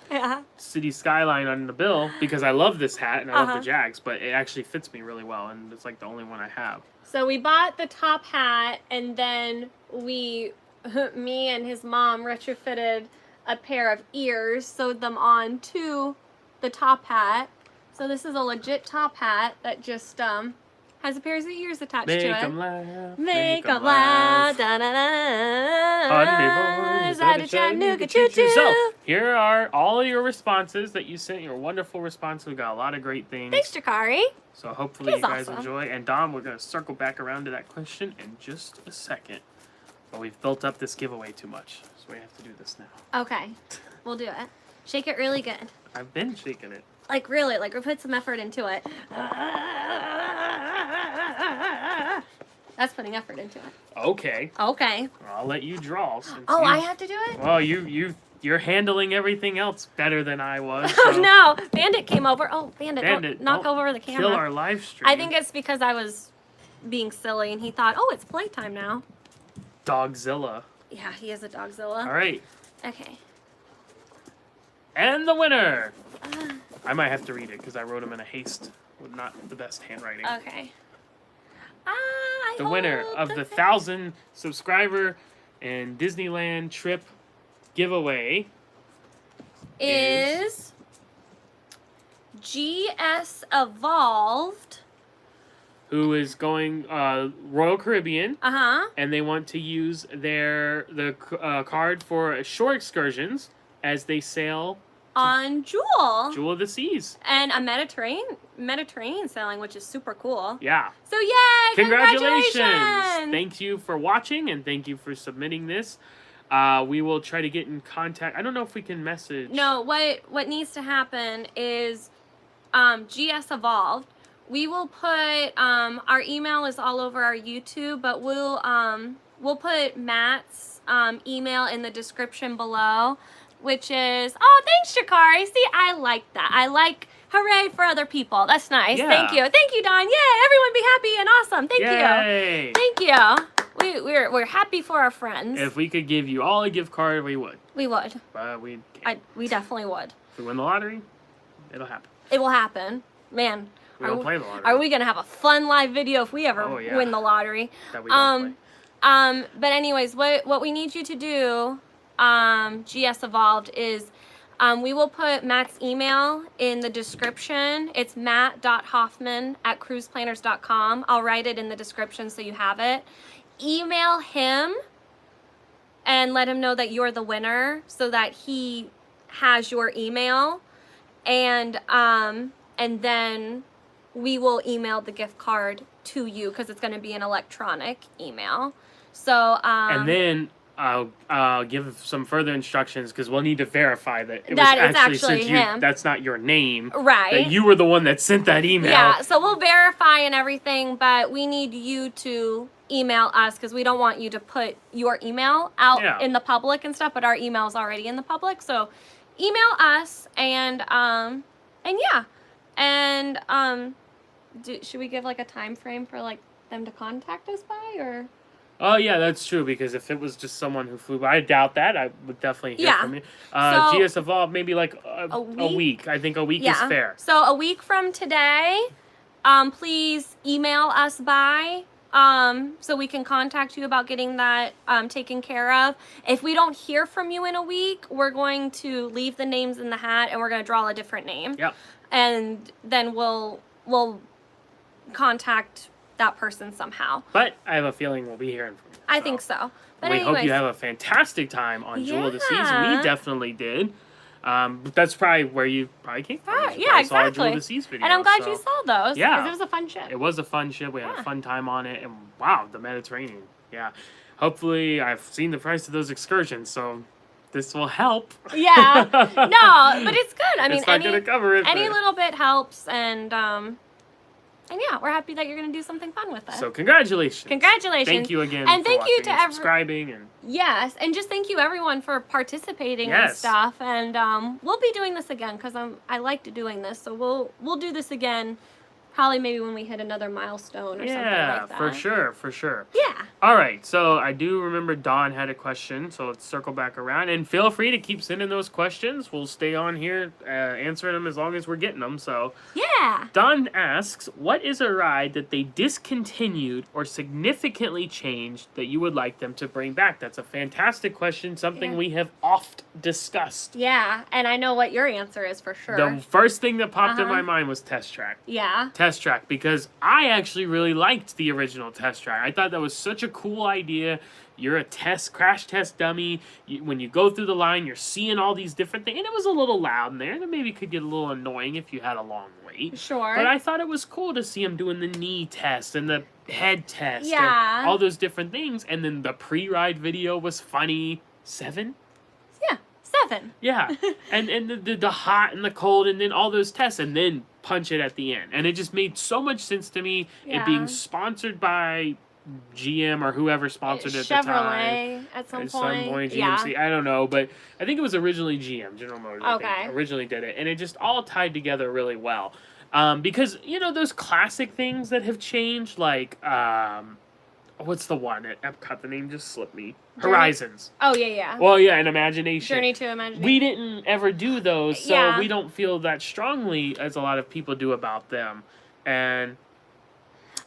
city skyline on the bill, because I love this hat and I love the Jags, but it actually fits me really well, and it's like the only one I have. So we bought the top hat, and then me and his mom retrofitted a pair of ears, sewed them on to the top hat. So this is a legit top hat that just has a pair of ears attached to it. Make 'em laugh. Make 'em laugh. Da, da, da. Is that a Chattanooga choo-choo? So, here are all of your responses that you sent, your wonderful responses. We got a lot of great things. Thanks, Jakari. So, hopefully you guys enjoy. And, Dom, we're going to circle back around to that question in just a second. But we've built up this giveaway too much, so we have to do this now. Okay. We'll do it. Shake it really good. I've been shaking it. Like, really. Like, we put some effort into it. That's putting effort into it. Okay. Okay. I'll let you draw. Oh, I have to do it? Well, you're handling everything else better than I was. Oh, so. no. Bandit came over. Oh, Bandit, don't knock over the camera. Kill our live stream. I think it's because I was being silly, and he thought, oh, it's playtime now. Dogzilla. Yeah, he is a Dogzilla. All right. Okay. And the winner! I might have to read it because I wrote them in a haste with not the best handwriting. Okay. The winner of the 1,000 subscriber and Disneyland trip giveaway is GS Evolved, who is going Royal Caribbean. And they want to use the card for shore excursions as they sail on Jewel of the Seas, and a Mediterranean sailing, which is super cool. Yeah. So yay! Congratulations! Thank you for watching, and thank you for submitting this. We will try to get in contact. I don't know if we can message. No, what needs to happen is GS Evolved. we will put our email is all over our YouTube, but we'll put Matt's email in the description below, which is thanks, Shakari. See, I like that. I like hooray for other people. That's nice. Yeah. Thank you, Don. Yay! Everyone be happy and awesome. Thank Yay. you. Thank you. We're happy for our friends. If we could give you all a gift card, we would. We would. But we We definitely would. If we win the lottery, it'll happen. It will happen, man. We don't play the lottery. Are we gonna have a fun live video if we ever win the lottery? That we don't play. But anyways, what we need you to do, GS Evolved, is we will put Matt's email in the description. It's matt.hoffman@cruiseplanners.com. I'll write it in the description so you have it. Email him and let him know that you're the winner so that he has your email, and then we will email the gift card to you because it's going to be an electronic email. So and then I'll give some further instructions because we'll need to verify that it that was it's actually him. That's not your name, right? That you were the one that sent that email. Yeah. So we'll verify and everything, but we need you to email us because we don't want you to put your email out in the public and stuff. But our email is already in the public, so email us and should we give like a time frame for like them to contact us by, or? Oh yeah, that's true, because if it was just someone who flew by, I doubt that. I would definitely hear from you. So, GS Evolved, maybe like a week. I think a week is fair. So a week from today, please email us by so we can contact you about getting that taken care of. If we don't hear from you in a week, we're going to leave the names in the hat and we're going to draw a different name. Yep. And then we'll contact that person somehow. But I have a feeling we'll be hearing from you. I think so. But we anyways, hope you have a fantastic time on Jewel of the Seas. We definitely did. But that's probably where you probably came from. Yeah, exactly. Saw our Jewel of the Seas video. And I'm glad you saw those. Yeah. Because it was a fun ship. It was a fun ship. We had a fun time on it. And wow, the Mediterranean. Yeah. Hopefully, I've seen the price of those excursions, so this will help. Yeah. No, but it's good. I mean, it's not going to cover it. Any little bit helps, and yeah, we're happy that you're going to do something fun with us. So congratulations. Congratulations. Thank you again and for thank you watching to and subscribing. And yes, and just thank you everyone for participating and stuff. And we'll be doing this again because I liked doing this. So we'll do this again. Probably maybe when we hit another milestone or something like that. Yeah, for sure. Yeah. All right, so I do remember Dawn had a question, so let's circle back around. And feel free to keep sending those questions. We'll stay on here answering them as long as we're getting them. So yeah. Dawn asks, what is a ride that they discontinued or significantly changed that you would like them to bring back? That's a fantastic question, something we have oft discussed. Yeah, and I know what your answer is for sure. The first thing that popped in my mind was Test Track. Yeah. Test Track, because I actually really liked the original Test Track. I thought that was such a cool idea. You're a crash test dummy. When you go through the line, you're seeing all these different things. And it was a little loud in there. That maybe could get a little annoying if you had a long wait. Sure. But I thought it was cool to see them doing the knee test and the head test. Yeah. And all those different things. And then the pre-ride video was funny. 7? Yeah, 7. Yeah. and the hot and the cold and then all those tests. And then punch it at the end. And it just made so much sense to me. It being sponsored by GM or whoever sponsored it at the time. At some point, GMC, yeah. I don't know, but I think it was originally GM, General Motors, okay. I think, originally did it, and it just all tied together really well. Because, you know, those classic things that have changed, like, what's the one at Epcot? The name just slipped me. Horizons. Oh, yeah. Well, yeah, and Imagination. Journey to Imagination. We didn't ever do those, so we don't feel that strongly as a lot of people do about them. And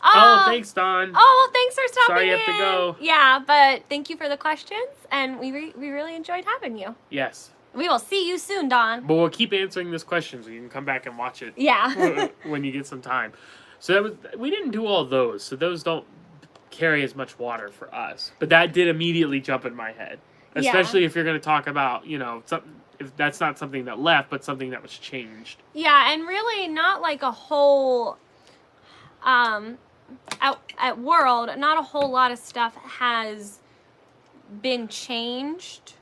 thanks, Dawn. Oh, well, thanks for stopping Sorry you have to go. Yeah, but thank you for the questions, and we really enjoyed having you. Yes. We will see you soon, Dawn. But we'll keep answering those questions. You can come back and watch it. Yeah. when you get some time. So we didn't do all those, so those don't carry as much water for us. But that did immediately jump in my head. Especially if you're going to talk about, you know, something, if that's not something that left, but something that was changed. Yeah, and really not like a whole... At World, not a whole lot of stuff has been changed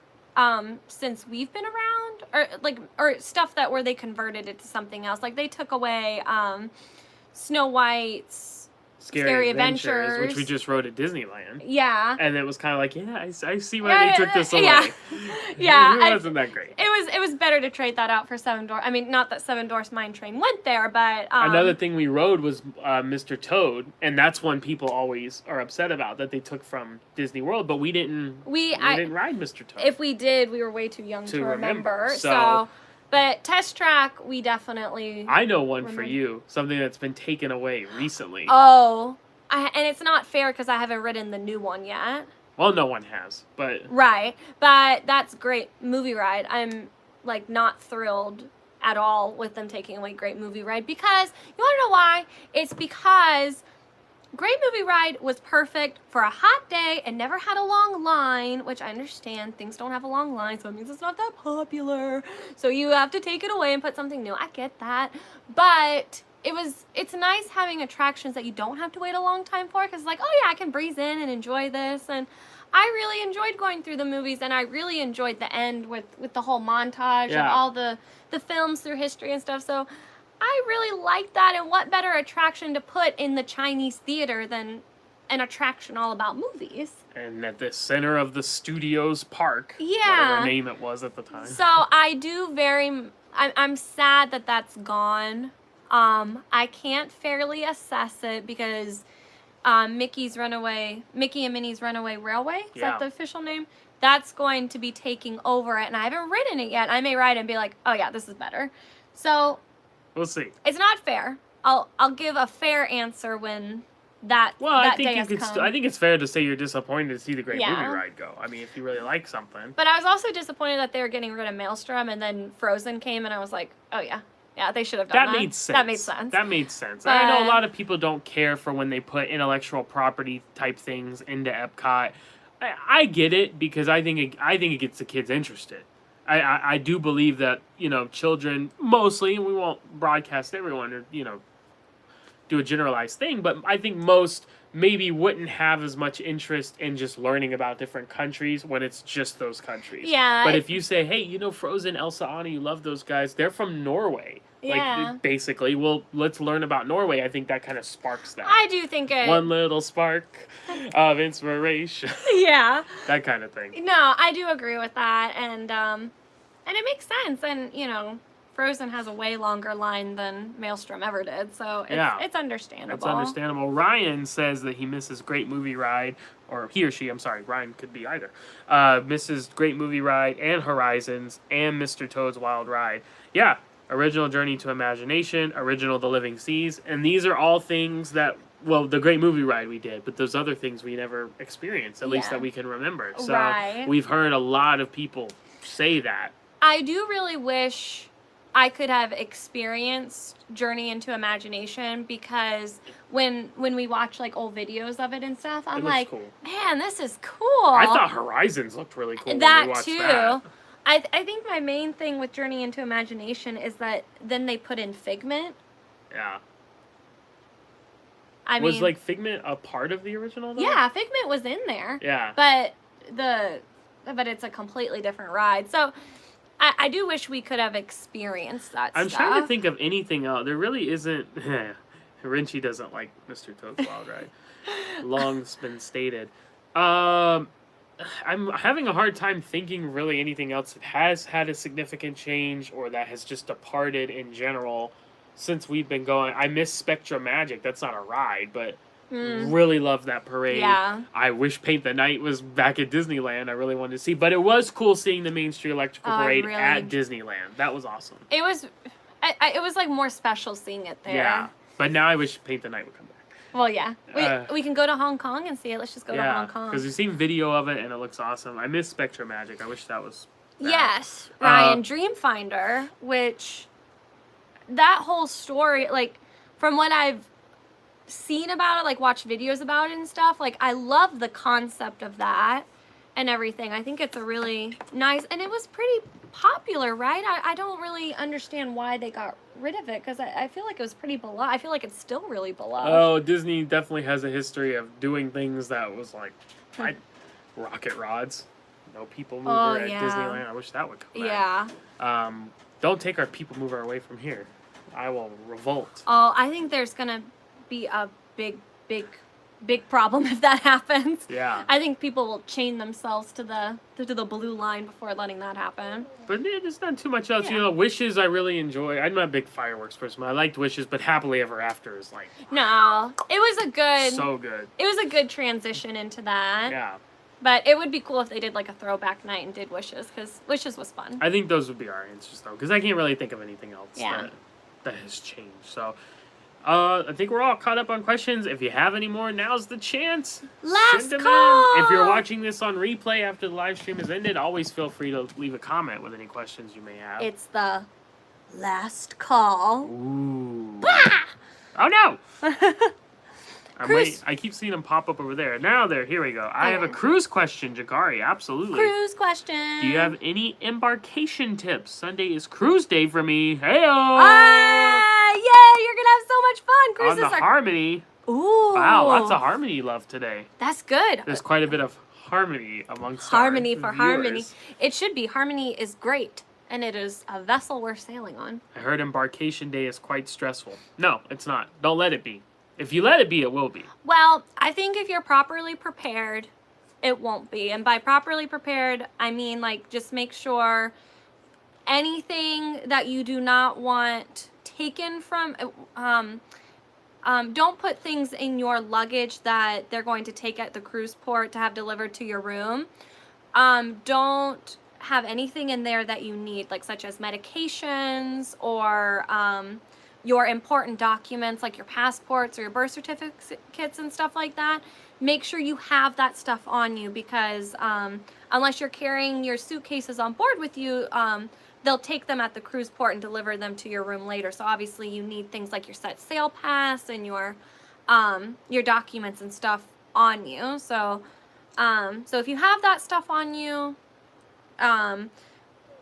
since we've been around, or stuff that where they converted it to something else. Like they took away Snow White's Scary Adventures, which we just rode at Disneyland. Yeah. And it was kind of like, I see why they took this away. Yeah. Yeah. It wasn't that great. It was better to trade that out for Seven Dwarfs. I mean, not that Seven Dwarfs Mine Train went there, but... Another thing we rode was Mr. Toad, and that's one people always are upset about, that they took from Disney World, but we didn't ride Mr. Toad. If we did, we were way too young to remember. So, but Test Track, we definitely... I know one for you, something that's been taken away recently. Oh, and it's not fair because I haven't ridden the new one yet. Well, no one has, but... Right, but that's great movie ride. I'm, like, not thrilled at all with them taking away Great Movie Ride because, you want to know why? It's because Great Movie Ride was perfect for a hot day and never had a long line, which I understand. Things don't have a long line, so it means it's not that popular. So you have to take it away and put something new. I get that. But it's nice having attractions that you don't have to wait a long time for because, like, oh, yeah, I can breeze in and enjoy this. And I really enjoyed going through the movies, and I really enjoyed the end with the whole montage of all the films through history and stuff. So I really like that, and what better attraction to put in the Chinese theater than an attraction all about movies? And at the center of the studio's park, yeah, whatever name it was at the time. So I'm sad that that's gone. I can't fairly assess it because Mickey and Minnie's Runaway Railway, is that the official name? That's going to be taking over it, and I haven't ridden it yet. I may ride it and be like, oh yeah, this is better. So we'll see. It's not fair. I'll give a fair answer when that day has come. I think it's fair to say you're disappointed to see the Great Movie Ride go. I mean, if you really like something. But I was also disappointed that they were getting rid of Maelstrom, and then Frozen came, and I was like, oh yeah. Yeah, they should have done that. That made sense. That made sense. But I know a lot of people don't care for when they put intellectual property type things into Epcot. I get it because I think it gets the kids interested. I do believe that, children mostly, and we won't broadcast everyone or, do a generalized thing, but I think most maybe wouldn't have as much interest in just learning about different countries when it's just those countries. Yeah. But if you say, hey, Frozen, Elsa, Anna, you love those guys, they're from Norway. Yeah. Like, basically, well, let's learn about Norway. I think that kind of sparks that. I do think it... One little spark of inspiration. Yeah. That kind of thing. No, I do agree with that, and it makes sense, and, Frozen has a way longer line than Maelstrom ever did, so it's understandable. It's understandable. Ryan says that he misses Great Movie Ride, or he or she, I'm sorry, Ryan could be either, misses Great Movie Ride and Horizons and Mr. Toad's Wild Ride. Yeah, original Journey to Imagination, original The Living Seas, and these are all things that, well, the Great Movie Ride we did, but those other things we never experienced, at least that we can remember. So we've heard a lot of people say that. I do really wish I could have experienced Journey into Imagination because when we watch like old videos of it and stuff, I'm like, cool. Man, this is cool. I thought Horizons looked really cool. That too. That. I think my main thing with Journey into Imagination is that then they put in Figment. Yeah. Was like Figment a part of the original though? Yeah, Figment was in there. Yeah. But it's a completely different ride. So I do wish we could have experienced that I'm stuff. trying to think of anything else. There really isn't... Rinchi doesn't like Mr. Toad's Wild Ride. Long's been stated. I'm having a hard time thinking really anything else that has had a significant change or that has just departed in general since we've been going. I miss Spectra Magic. That's not a ride, but... Really love that parade. Yeah. I wish Paint the Night was back at Disneyland. I really wanted to see. But it was cool seeing the Main Street Electrical Parade at Disneyland. That was awesome. It was like more special seeing it there. Yeah. But now I wish Paint the Night would come back. Well, yeah. We can go to Hong Kong and see it. Let's just go to Hong Kong. Because we've seen video of it and it looks awesome. I miss Spectra Magic. I wish that was that. Yes. Ryan, Dreamfinder, which that whole story, like, from what I've seen about it, like watched videos about it and stuff, like I love the concept of that and everything. I think it's a really nice, and it was pretty popular, right? I don't really understand why they got rid of it because I feel like it was pretty beloved. I feel like it's still really beloved. Oh, Disney definitely has a history of doing things that was like rocket rods. No people mover at Disneyland. I wish that would come back. Yeah. Don't take our people mover away from here. I will revolt. Oh, I think there's gonna be a big problem if that happens. Yeah. I think people will chain themselves to the blue line before letting that happen. But there's not too much else. Yeah. Wishes I really enjoy. I'm not a big fireworks person. I liked Wishes, but Happily Ever After is like... No. It was a good... So good. It was a good transition into that. Yeah. But it would be cool if they did like a throwback night and did Wishes, because Wishes was fun. I think those would be our answers, though, because I can't really think of anything else that has changed. So, I think we're all caught up on questions. If you have any more, now's the chance. Last Send them call! in. If you're watching this on replay after the live stream has ended, always feel free to leave a comment with any questions you may have. It's the last call. Ooh. Bah! Oh, no! I keep seeing them pop up over there. Now here we go. I have a cruise question, Jakari. Absolutely. Cruise question. Do you have any embarkation tips? Sunday is cruise day for me. Hey-o! Yeah, you're going to have so much fun. Cruises on the Harmony. Ooh. Wow, lots of Harmony love today. That's good. There's quite a bit of harmony amongst Harmony our for viewers. Harmony. It should be. Harmony is great. And it is a vessel worth sailing on. I heard embarkation day is quite stressful. No, it's not. Don't let it be. If you let it be, it will be. Well, I think if you're properly prepared, it won't be. And by properly prepared, I mean, like, just make sure anything that you do not want taken from... don't put things in your luggage that they're going to take at the cruise port to have delivered to your room. Don't have anything in there that you need, like such as medications or your important documents like your passports or your birth certificates and stuff like that. Make sure you have that stuff on you, because unless you're carrying your suitcases on board with you, they'll take them at the cruise port and deliver them to your room later. So obviously you need things like your set sail pass and your documents and stuff on you. So so if you have that stuff on you,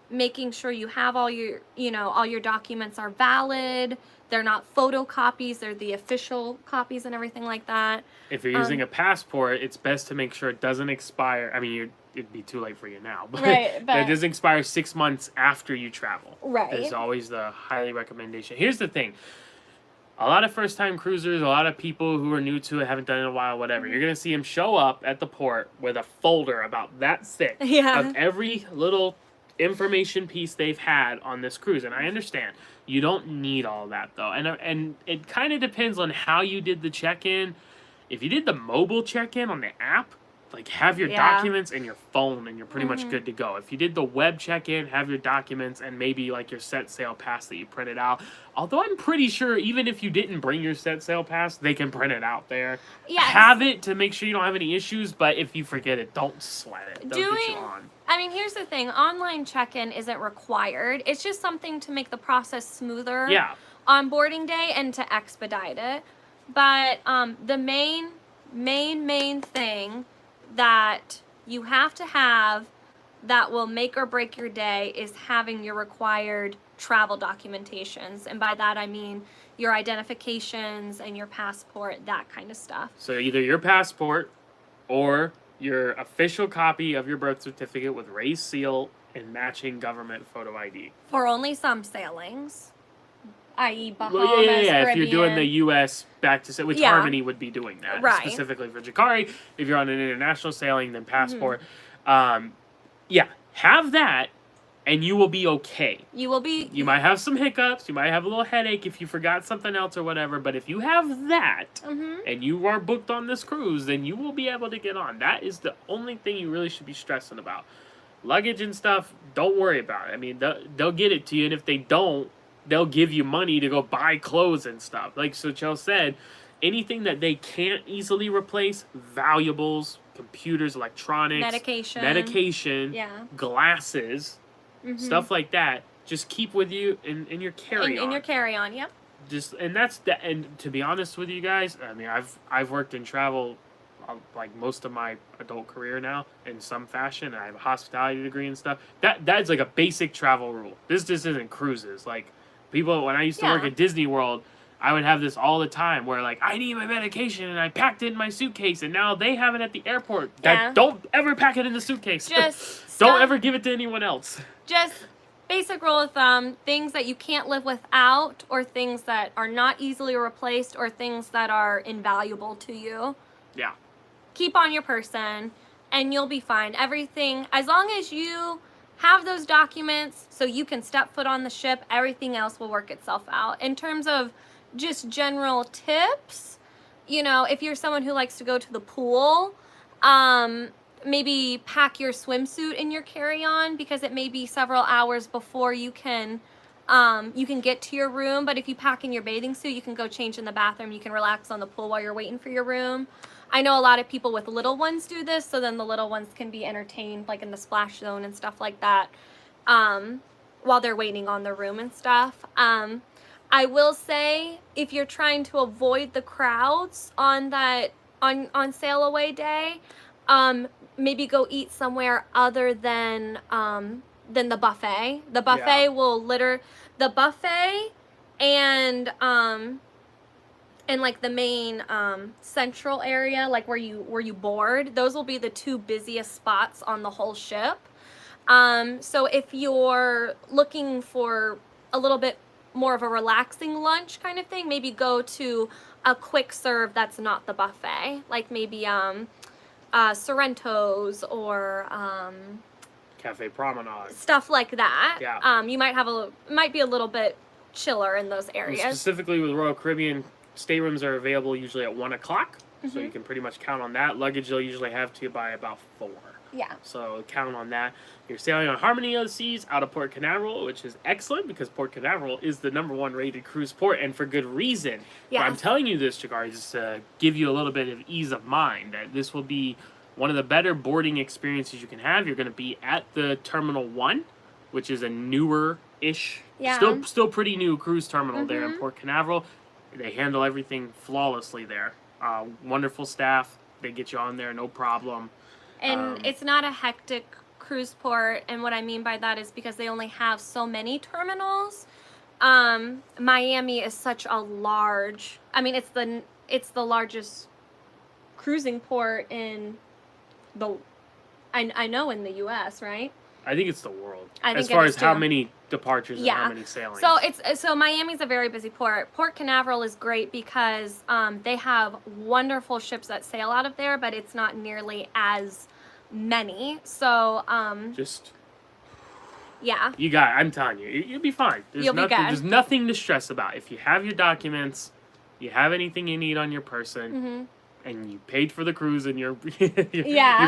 making sure you have all your documents are valid. They're not photocopies, they're the official copies and everything like that. If you're using a passport, it's best to make sure it doesn't expire. I mean, it'd be too late for you now, but, right, but it doesn't expire 6 months after you travel. Right. Is always the highly recommendation. Here's the thing. A lot of first-time cruisers, a lot of people who are new to it, haven't done it in a while, whatever, you're going to see them show up at the port with a folder about that thick of every little information piece they've had on this cruise. And I understand. You don't need all that, though. And it kind of depends on how you did the check-in. If you did the mobile check-in on the app, like, have your documents in your phone and you're pretty much good to go. If you did the web check-in, have your documents and maybe, like, your set sail pass that you printed out. Although I'm pretty sure even if you didn't bring your set sail pass, they can print it out there. Yes. Have it to make sure you don't have any issues, but if you forget it, don't sweat it. They'll get you on. I mean, here's the thing. Online check-in isn't required. It's just something to make the process smoother on boarding day and to expedite it. But the main thing that you have to have that will make or break your day is having your required travel documentations. And by that, I mean your identifications and your passport, that kind of stuff. So either your passport or your official copy of your birth certificate with raised seal and matching government photo ID. For only some sailings, i.e. Bahamas, Caribbean. If you're doing the U.S. back to... Which Harmony would be doing that. Right. Specifically for Jakari. If you're on an international sailing, then passport. Have that, and you will be okay. You will be... You might have some hiccups. You might have a little headache if you forgot something else or whatever. But if you have that, and you are booked on this cruise, then you will be able to get on. That is the only thing you really should be stressing about. Luggage and stuff, don't worry about it. I mean, they'll get it to you, and if they don't, they'll give you money to go buy clothes and stuff. Like Sochel said, anything that they can't easily replace, valuables, computers, electronics, medication, glasses, stuff like that, just keep with you in your carry-on. In your carry-on, yep. And to be honest with you guys, I mean, I've worked in travel like most of my adult career now in some fashion. I have a hospitality degree and stuff. That's like a basic travel rule. This just isn't cruises. Like, people, when I used to work at Disney World, I would have this all the time where, like, I need my medication and I packed it in my suitcase, and now they have it at the airport. Don't ever pack it in the suitcase. Don't ever give it to anyone else. Just basic rule of thumb, things that you can't live without, or things that are not easily replaced, or things that are invaluable to you. Yeah. Keep on your person, and you'll be fine. Everything, as long as you have those documents so you can step foot on the ship, everything else will work itself out. In terms of just general tips, you know, if you're someone who likes to go to the pool, maybe pack your swimsuit in your carry-on, because it may be several hours before you can get to your room. But if you pack in your bathing suit, you can go change in the bathroom. You can relax on the pool while you're waiting for your room. I know a lot of people with little ones do this, so then the little ones can be entertained like in the splash zone and stuff like that, while they're waiting on their room and stuff. I will say, if you're trying to avoid the crowds on sail away day, maybe go eat somewhere other than the buffet. The buffet will the buffet and like the main central area, like where you board, those will be the two busiest spots on the whole ship. So if you're looking for a little bit more of a relaxing lunch kind of thing, maybe go to a quick serve that's not the buffet, like maybe Sorrento's or Cafe Promenade, stuff like that. Yeah. You might be a little bit chiller in those areas. Specifically with Royal Caribbean, staterooms are available usually at 1 o'clock, so you can pretty much count on that. Luggage they'll usually have to you by about 4. Yeah. So count on that. You're sailing on Harmony of the Seas out of Port Canaveral, which is excellent because Port Canaveral is the #1 rated cruise port, and for good reason. Yeah. I'm telling you this, Jakari, just to give you a little bit of ease of mind that this will be one of the better boarding experiences you can have. You're going to be at the Terminal 1, which is a newer-ish, still pretty new cruise terminal there in Port Canaveral. They handle everything flawlessly there. Wonderful staff. They get you on there, no problem. And it's not a hectic cruise port, and what I mean by that is because they only have so many terminals. Miami is such a large, it's the largest cruising port in I know in the US, right? I think it's the world. I think as far as too. how many departures and how many sailings. So Miami's a very busy port. Port Canaveral is great because they have wonderful ships that sail out of there, but it's not nearly as many. So I'm telling you, you'll be fine. You'll be good. There's nothing to stress about. If you have your documents, you have anything you need on your person, and you paid for the cruise, and you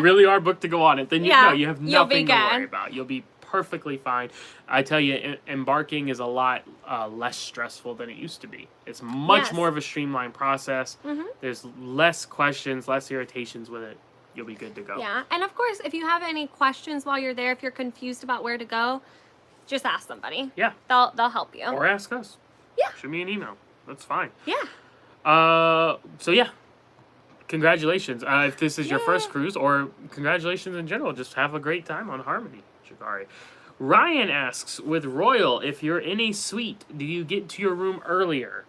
really are booked to go on it, then you have nothing to worry about. You'll be perfectly fine. I tell you, embarking is a lot less stressful than it used to be. It's much more of a streamlined process. There's less questions, less irritations with it. You'll be good to go. Yeah, and of course, if you have any questions while you're there, if you're confused about where to go, just ask somebody. Yeah. They'll help you. Or ask us. Yeah. Shoot me an email. That's fine. Yeah. Congratulations. If this is your first cruise, or congratulations in general, just have a great time on Harmony, Shikari. Ryan asks, with Royal, if you're in a suite, do you get to your room earlier?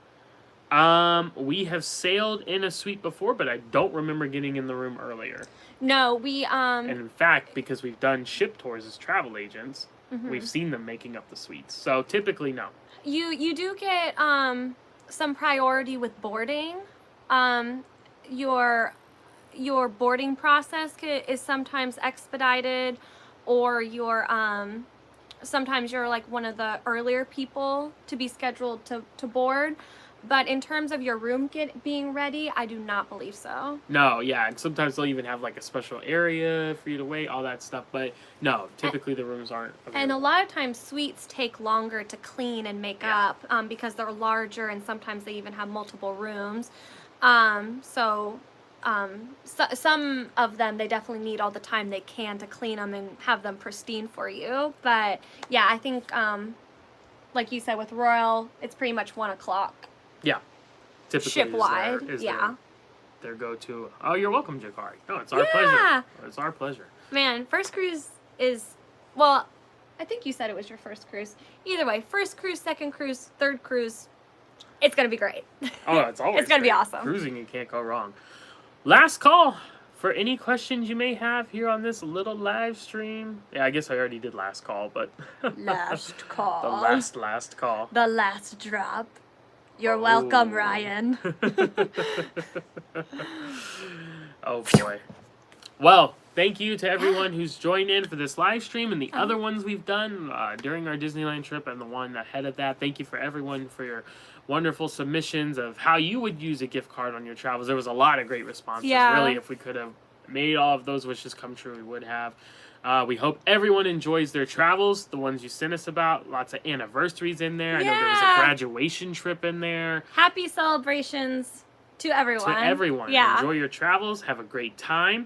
We have sailed in a suite before, but I don't remember getting in the room earlier. No, we And in fact, because we've done ship tours as travel agents, we've seen them making up the suites. So typically, no. You do get some priority with boarding. Your boarding process is sometimes expedited, or sometimes you're like one of the earlier people to be scheduled to board. But in terms of your room being ready, I do not believe so. No, yeah, and sometimes they'll even have like a special area for you to wait, all that stuff. But no, typically the rooms aren't available. And a lot of times suites take longer to clean and make up because they're larger, and sometimes they even have multiple rooms. So some of them, they definitely need all the time they can to clean them and have them pristine for you. But yeah, I think, like you said, with Royal, it's pretty much 1 o'clock. Yeah. Typically ship-wide, their go-to. Oh, you're welcome, Jakari. No, it's our pleasure. It's our pleasure. Man, first cruise is, well, I think you said it was your first cruise. Either way, first cruise, second cruise, third cruise, it's going to be great. Oh, it's always It's going to be awesome. Cruising, you can't go wrong. Last call for any questions you may have here on this little live stream. Yeah, I guess I already did last call, but Last call. the last call. The last drop. You're welcome, Ryan. Oh boy. Well, thank you to everyone who's joined in for this live stream and the other ones we've done during our Disneyland trip and the one ahead of that. Thank you for everyone for your wonderful submissions of how you would use a gift card on your travels. There was a lot of great responses. Yeah. Really, if we could have made all of those wishes come true, we would have. We hope everyone enjoys their travels, the ones you sent us about. Lots of anniversaries in there. I know there was a graduation trip in there. Happy celebrations to everyone. To everyone. Yeah. Enjoy your travels. Have a great time.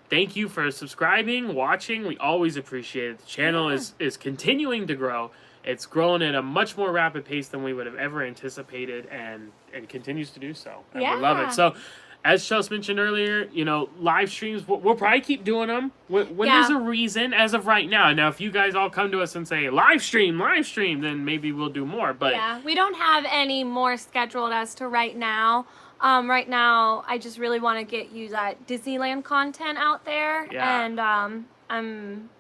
Thank you for subscribing, watching. We always appreciate it. The channel is continuing to grow. It's grown at a much more rapid pace than we would have ever anticipated and continues to do so. And we love it. So, as Chelsea mentioned earlier, you know, live streams, we'll probably keep doing them when there's a reason as of right now. Now, if you guys all come to us and say, live stream, then maybe we'll do more. But yeah, we don't have any more scheduled as to right now. Right now, I just really want to get you that Disneyland content out there. Yeah. And I'm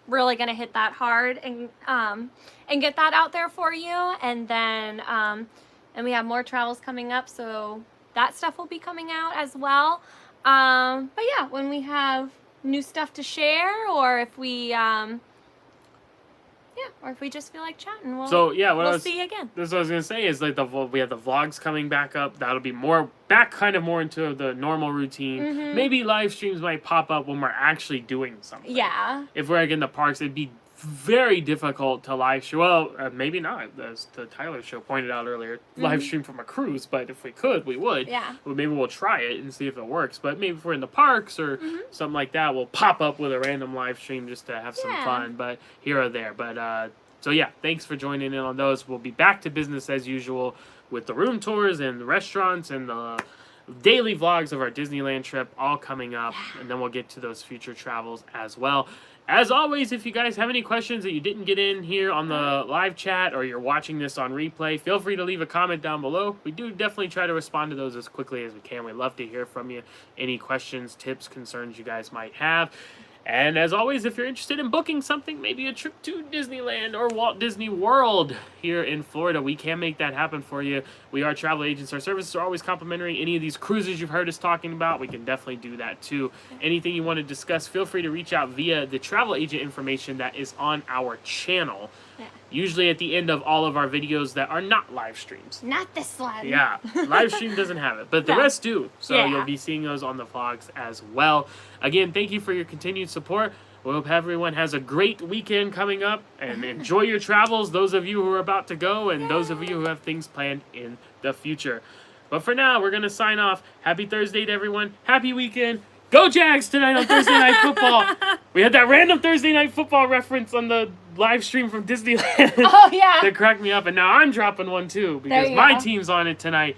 really going to hit that hard and get that out there for you. And then and we have more travels coming up, so that stuff will be coming out as well. But yeah, when we have new stuff to share, or if we or if we just feel like chatting, we'll see you again. That's what I was gonna say is like we have the vlogs coming back up. That'll be more into the normal routine. Mm-hmm. Maybe live streams might pop up when we're actually doing something. Yeah. If we're like in the parks, it'd be very difficult to live stream. Well, maybe not. As the Tyler show pointed out earlier, live stream from a cruise. But if we could, we would. Yeah. Well, maybe we'll try it and see if it works. But maybe if we're in the parks or something like that, we'll pop up with a random live stream just to have some fun. But here or there. But so yeah, thanks for joining in on those. We'll be back to business as usual with the room tours and the restaurants and the daily vlogs of our Disneyland trip all coming up. And then we'll get to those future travels as well. As always, if you guys have any questions that you didn't get in here on the live chat or you're watching this on replay, feel free to leave a comment down below. We do definitely try to respond to those as quickly as we can. We'd love to hear from you. Any questions, tips, concerns you guys might have. And as always, if you're interested in booking something, maybe a trip to Disneyland or Walt Disney World here in Florida, we can make that happen for you. We are travel agents. Our services are always complimentary. Any of these cruises you've heard us talking about, we can definitely do that too. Anything you want to discuss, feel free to reach out via the travel agent information that is on our channel. Yeah. Usually at the end of all of our videos that are not live streams. Not this one. Yeah, live stream doesn't have it, but the rest do. So you'll be seeing those on the vlogs as well. Again, thank you for your continued support. We hope everyone has a great weekend coming up and enjoy your travels, those of you who are about to go and those of you who have things planned in the future. But for now, we're going to sign off. Happy Thursday to everyone. Happy weekend. Go Jags tonight on Thursday Night Football. We had that random Thursday Night Football reference on the live stream from Disneyland. Oh, yeah. That cracked me up. And now I'm dropping one, too, because my team's on it tonight.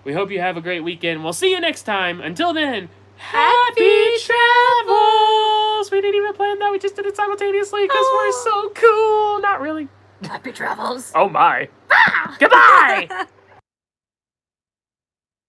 We hope you have a great weekend. We'll see you next time. Until then, happy travels! We didn't even plan that. We just did it simultaneously because we're so cool. Not really. Happy travels. Oh, my. Goodbye!